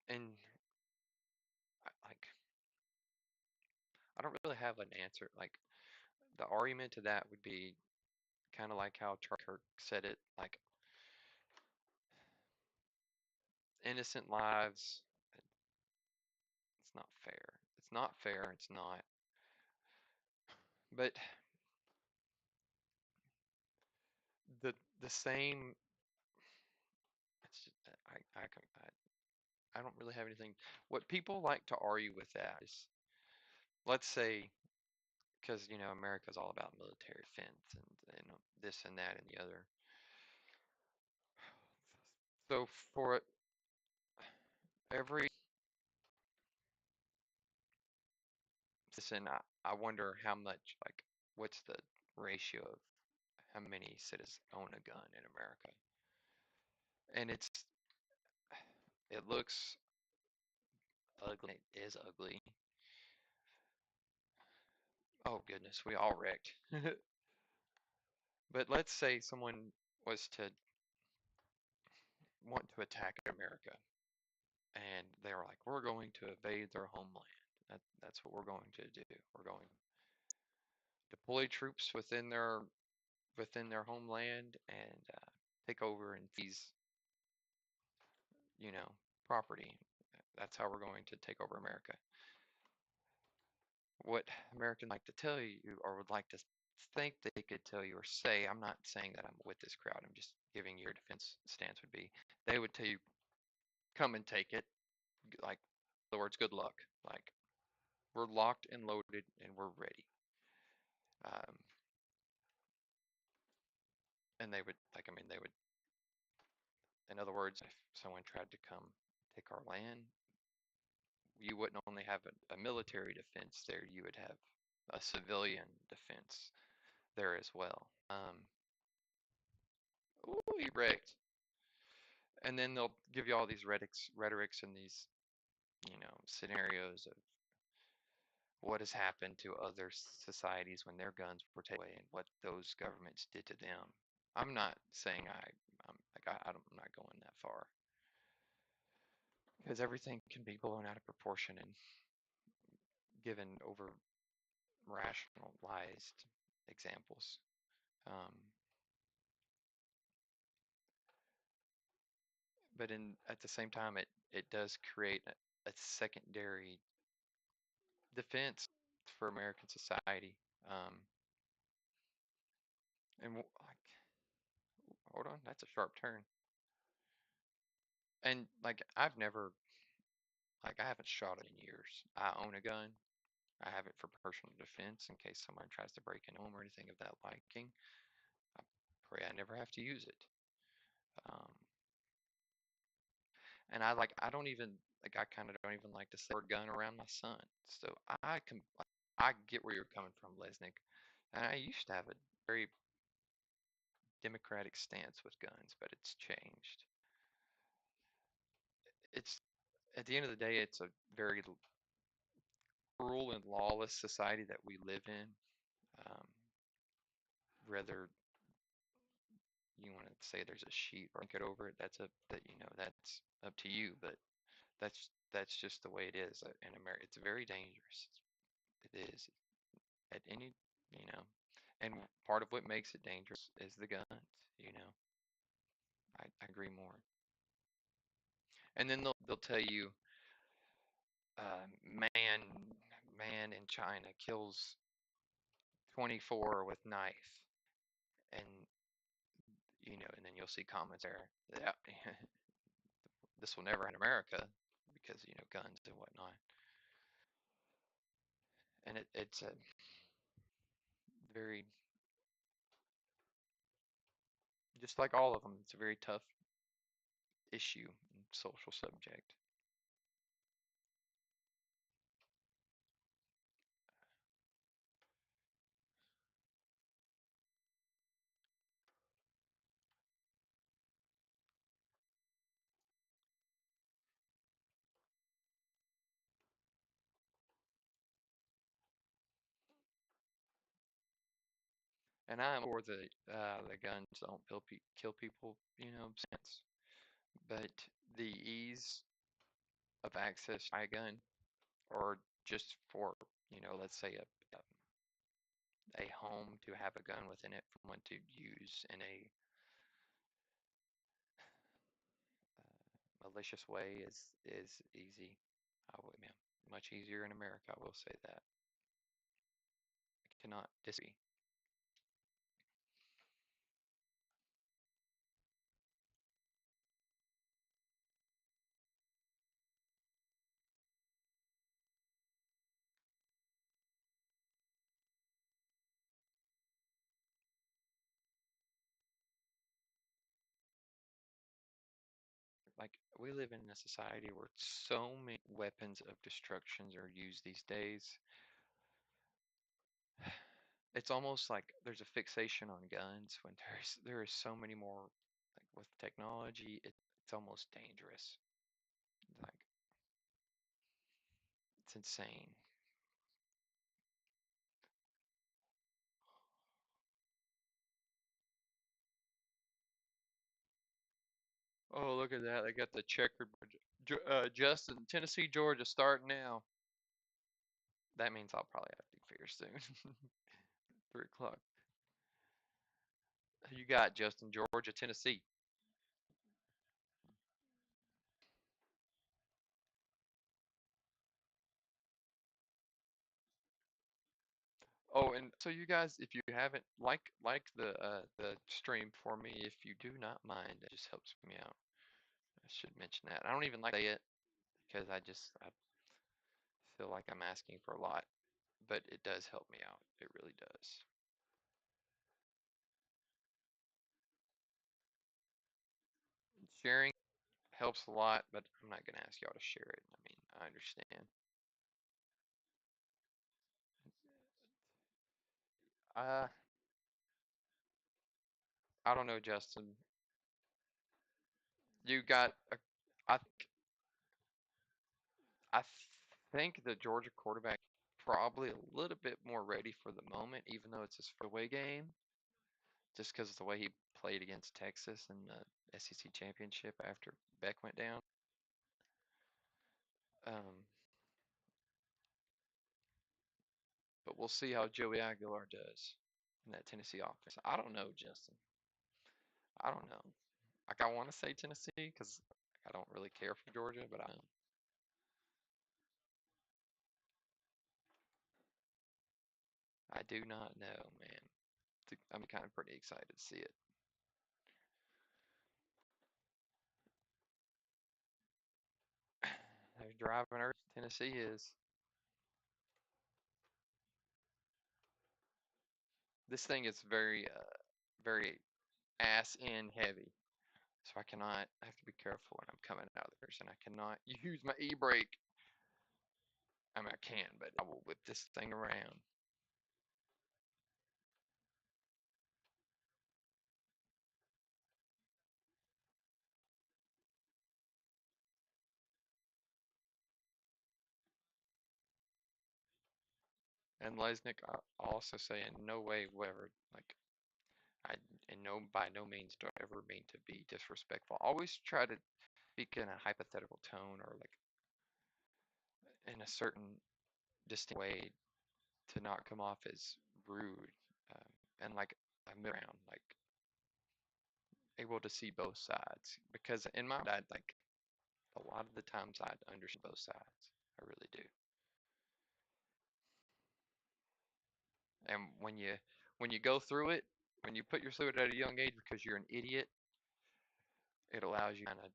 And like, I don't really have an answer. Like, the argument to that would be kind of like how Charlie Kirk said it, like innocent lives. It's not fair. It's not fair. It's not. But the same. It's just, I don't really have anything. What people like to argue with that is, let's say, because America's all about military defense and this and that and the other. So for every citizen, I wonder how much, like, what's the ratio of how many citizens own a gun in America? And it looks ugly. It is ugly. Oh goodness, we all wrecked. But let's say someone was to want to attack America, and they were like, "We're going to invade their homeland. That's what we're going to do. We're going to deploy troops within their homeland and take over and seize, property. That's how we're going to take over America." What Americans like to tell you, or would like to think they could tell you or say, I'm not saying that I'm with this crowd, I'm just giving your defense stance would be, they would tell you, come and take it. Like, in other words, good luck. Like, we're locked and loaded and we're ready. Um, and they would, like, I mean, they would, in other words, if someone tried to come take our land, you wouldn't only have a military defense there, you would have a civilian defense there as well. Ooh, you wrecked. And then they'll give you all these rhetorics and these, scenarios of what has happened to other societies when their guns were taken away and what those governments did to them. I'm not saying I'm not going that far, because everything can be blown out of proportion and given over rationalized examples. Um, but at the same time, it does create a secondary defense for American society. And like, hold on, that's a sharp turn. And like, I haven't shot it in years. I own a gun. I have it for personal defense in case someone tries to break into home or anything of that liking. I pray I never have to use it. Um, and I don't even like, I kind of don't even like to say the word gun around my son. So I get where you're coming from, Lesnick. And I used to have a very democratic stance with guns, but it's changed. It's At the end of the day, it's a very cruel and lawless society that we live in. Um, Whether you want to say there's a sheet or blanket over it, that's up to you. But that's just the way it is in America. It's very dangerous. It is at any, you know, and part of what makes it dangerous is the guns. You know, I agree more. And then they'll tell you, man in China kills 24 with knife, and and then you'll see comments there. Yeah, this will never happen in America because guns and whatnot. And it's a very, just like all of them, it's a very tough issue and social subject. And I'm for the guns don't kill people, sense. But the ease of access to a gun, or just for, let's say a home to have a gun within it for one to use in a malicious way is easy. Man, much easier in America, I will say that. I cannot disagree. Like, we live in a society where so many weapons of destructions are used these days. It's almost like there's a fixation on guns when there is so many more. Like, with technology, it's almost dangerous. Like, it's insane. Oh, look at that. They got the checkered Justin, Tennessee, Georgia starting now. That means I'll probably have to figure soon. 3 o'clock. Who you got, Justin? Georgia, Tennessee. Oh, and so you guys, if you haven't like the stream for me, if you do not mind, it just helps me out. I should mention that. I don't even like to say it because I feel like I'm asking for a lot, but it does help me out. It really does. Sharing helps a lot, but I'm not gonna ask y'all to share it. I mean, I understand. Uh, I don't know, Justin. You got a, I I think the Georgia quarterback probably a little bit more ready for the moment, even though it's his first away game, just because of the way he played against Texas in the SEC championship after Beck went down. Um, but we'll see how Joey Aguilar does in that Tennessee offense. I don't know, Justin. I don't know. Like, I want to say Tennessee because I don't really care for Georgia, but I do not know, man. I'm kind of pretty excited to see it. They're driving Earth. Tennessee is. This thing is very ass in heavy. So I have to be careful when I'm coming out of there. And I cannot use my e-brake. I mean, I can, but I will whip this thing around. And Lesnick, I also say in no way whatever, like, I, in no, by no means do I ever mean to be disrespectful. I always try to speak in a hypothetical tone or like in a certain distinct way to not come off as rude, and like I'm around, like able to see both sides. Because in my mind, I'd like a lot of the times I'd understand both sides. I really do. And when you go through it, when you put yourself through it at a young age because you're an idiot, it allows you to kind of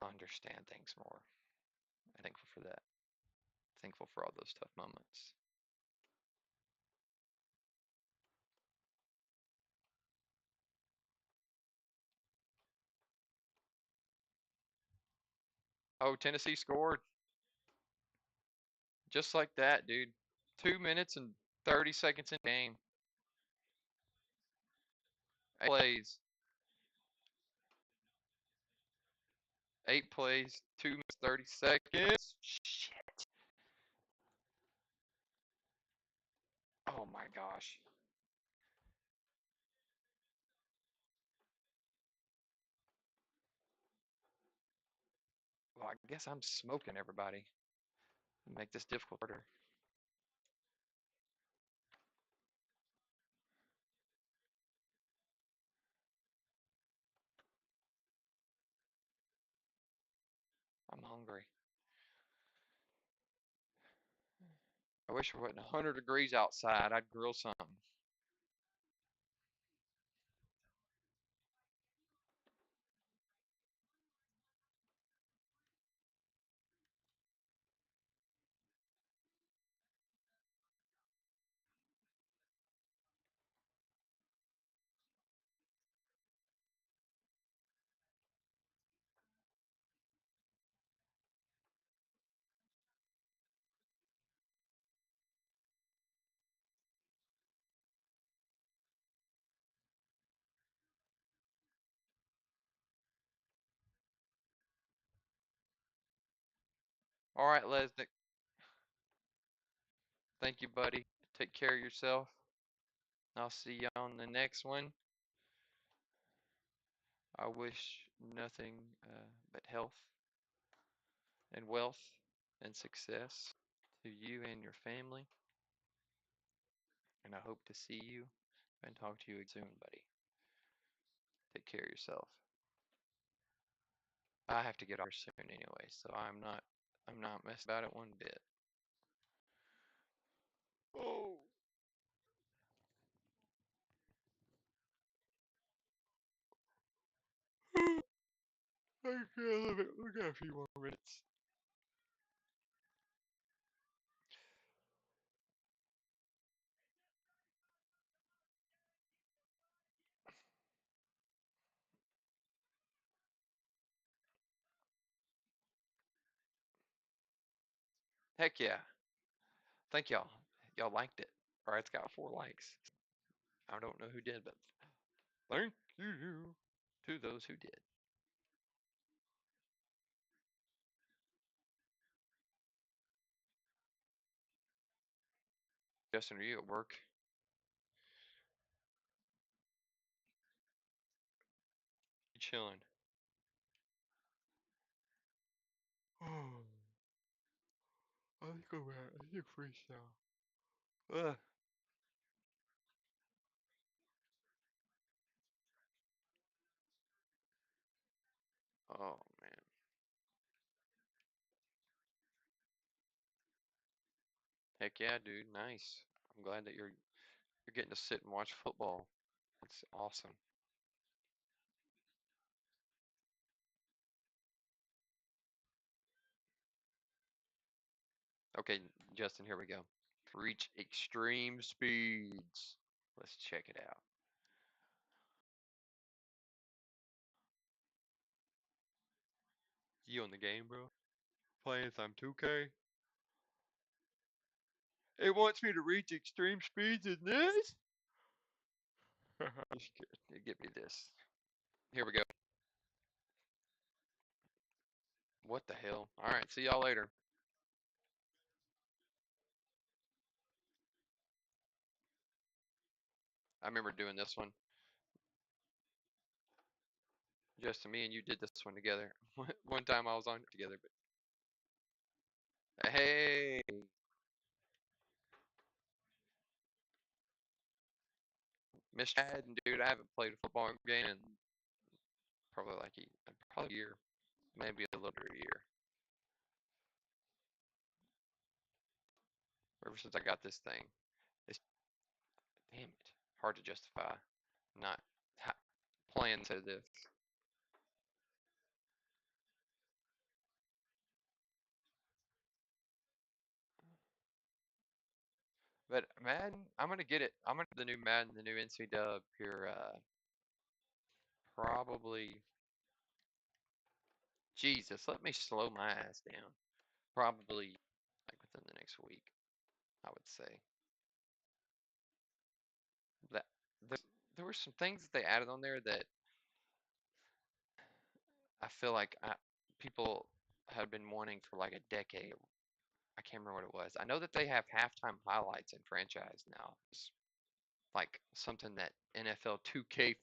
understand things more. I'm thankful for that. Thankful for all those tough moments. Oh, Tennessee scored just like that, dude. 2 minutes and 30 seconds in the game. 8 plays. 8 plays. 2 minutes 30 seconds. Shit. Oh my gosh. I guess I'm smoking everybody. Make this difficult harder. I'm hungry. I wish it wasn't 100 degrees outside. I'd grill something. All right, Lesnick. Thank you, buddy. Take care of yourself. I'll see you on the next one. I wish nothing but health and wealth and success to you and your family. And I hope to see you and talk to you soon, buddy. Take care of yourself. I have to get off soon anyway, so I'm not messing about it one bit. Oh. I can't live it. We got a few more minutes. Heck yeah. Thank y'all. Y'all liked it. All right, it's got 4 likes. I don't know who did, but thank you to those who did. Justin, are you at work? You chilling? Oh, I think I'm at. I think freestyle. Ugh. Oh man. Heck yeah, dude. Nice. I'm glad that you're getting to sit and watch football. That's awesome. Okay, Justin, here we go. Reach extreme speeds. Let's check it out. You on the game, bro? Playing some 2K? It wants me to reach extreme speeds in this? Just kidding. Give me this. Here we go. What the hell? All right, see y'all later. I remember doing this one. Justin, me and you did this one together. One time I was on it together, but hey, Mr. Madden, dude, I haven't played a football game in probably like probably a year, maybe a little over a year. Ever since I got this thing, it's damn it, hard to justify not playing to this. But Madden, I'm gonna get it. I'm gonna get the new Madden, the new NC Dub here, probably. Jesus, let me slow my ass down. Probably like within the next week, I would say. That there were some things that they added on there that I feel like people have been wanting for like a decade. I can't remember what it was. I know that they have halftime highlights in franchise now. It's like something that NFL 2K5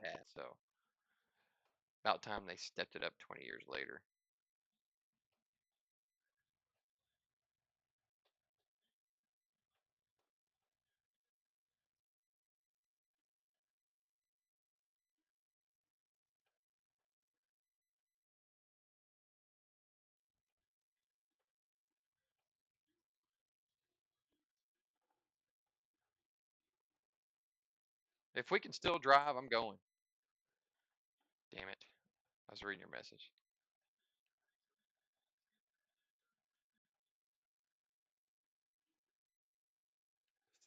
has. So about time they stepped it up 20 years later. If we can still drive, I'm going. Damn it. I was reading your message.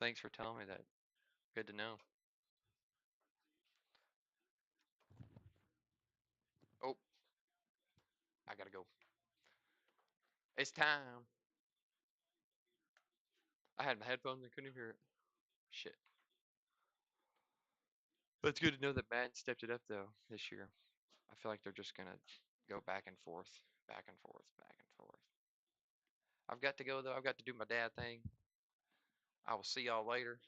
Thanks for telling me that. Good to know. Oh, I gotta go. It's time. I had my headphones and couldn't even hear it. Shit. But it's good to know that Madden stepped it up though this year. I feel like they're just gonna go back and forth, back and forth, back and forth. I've got to go though. I've got to do my dad thing. I will see y'all later.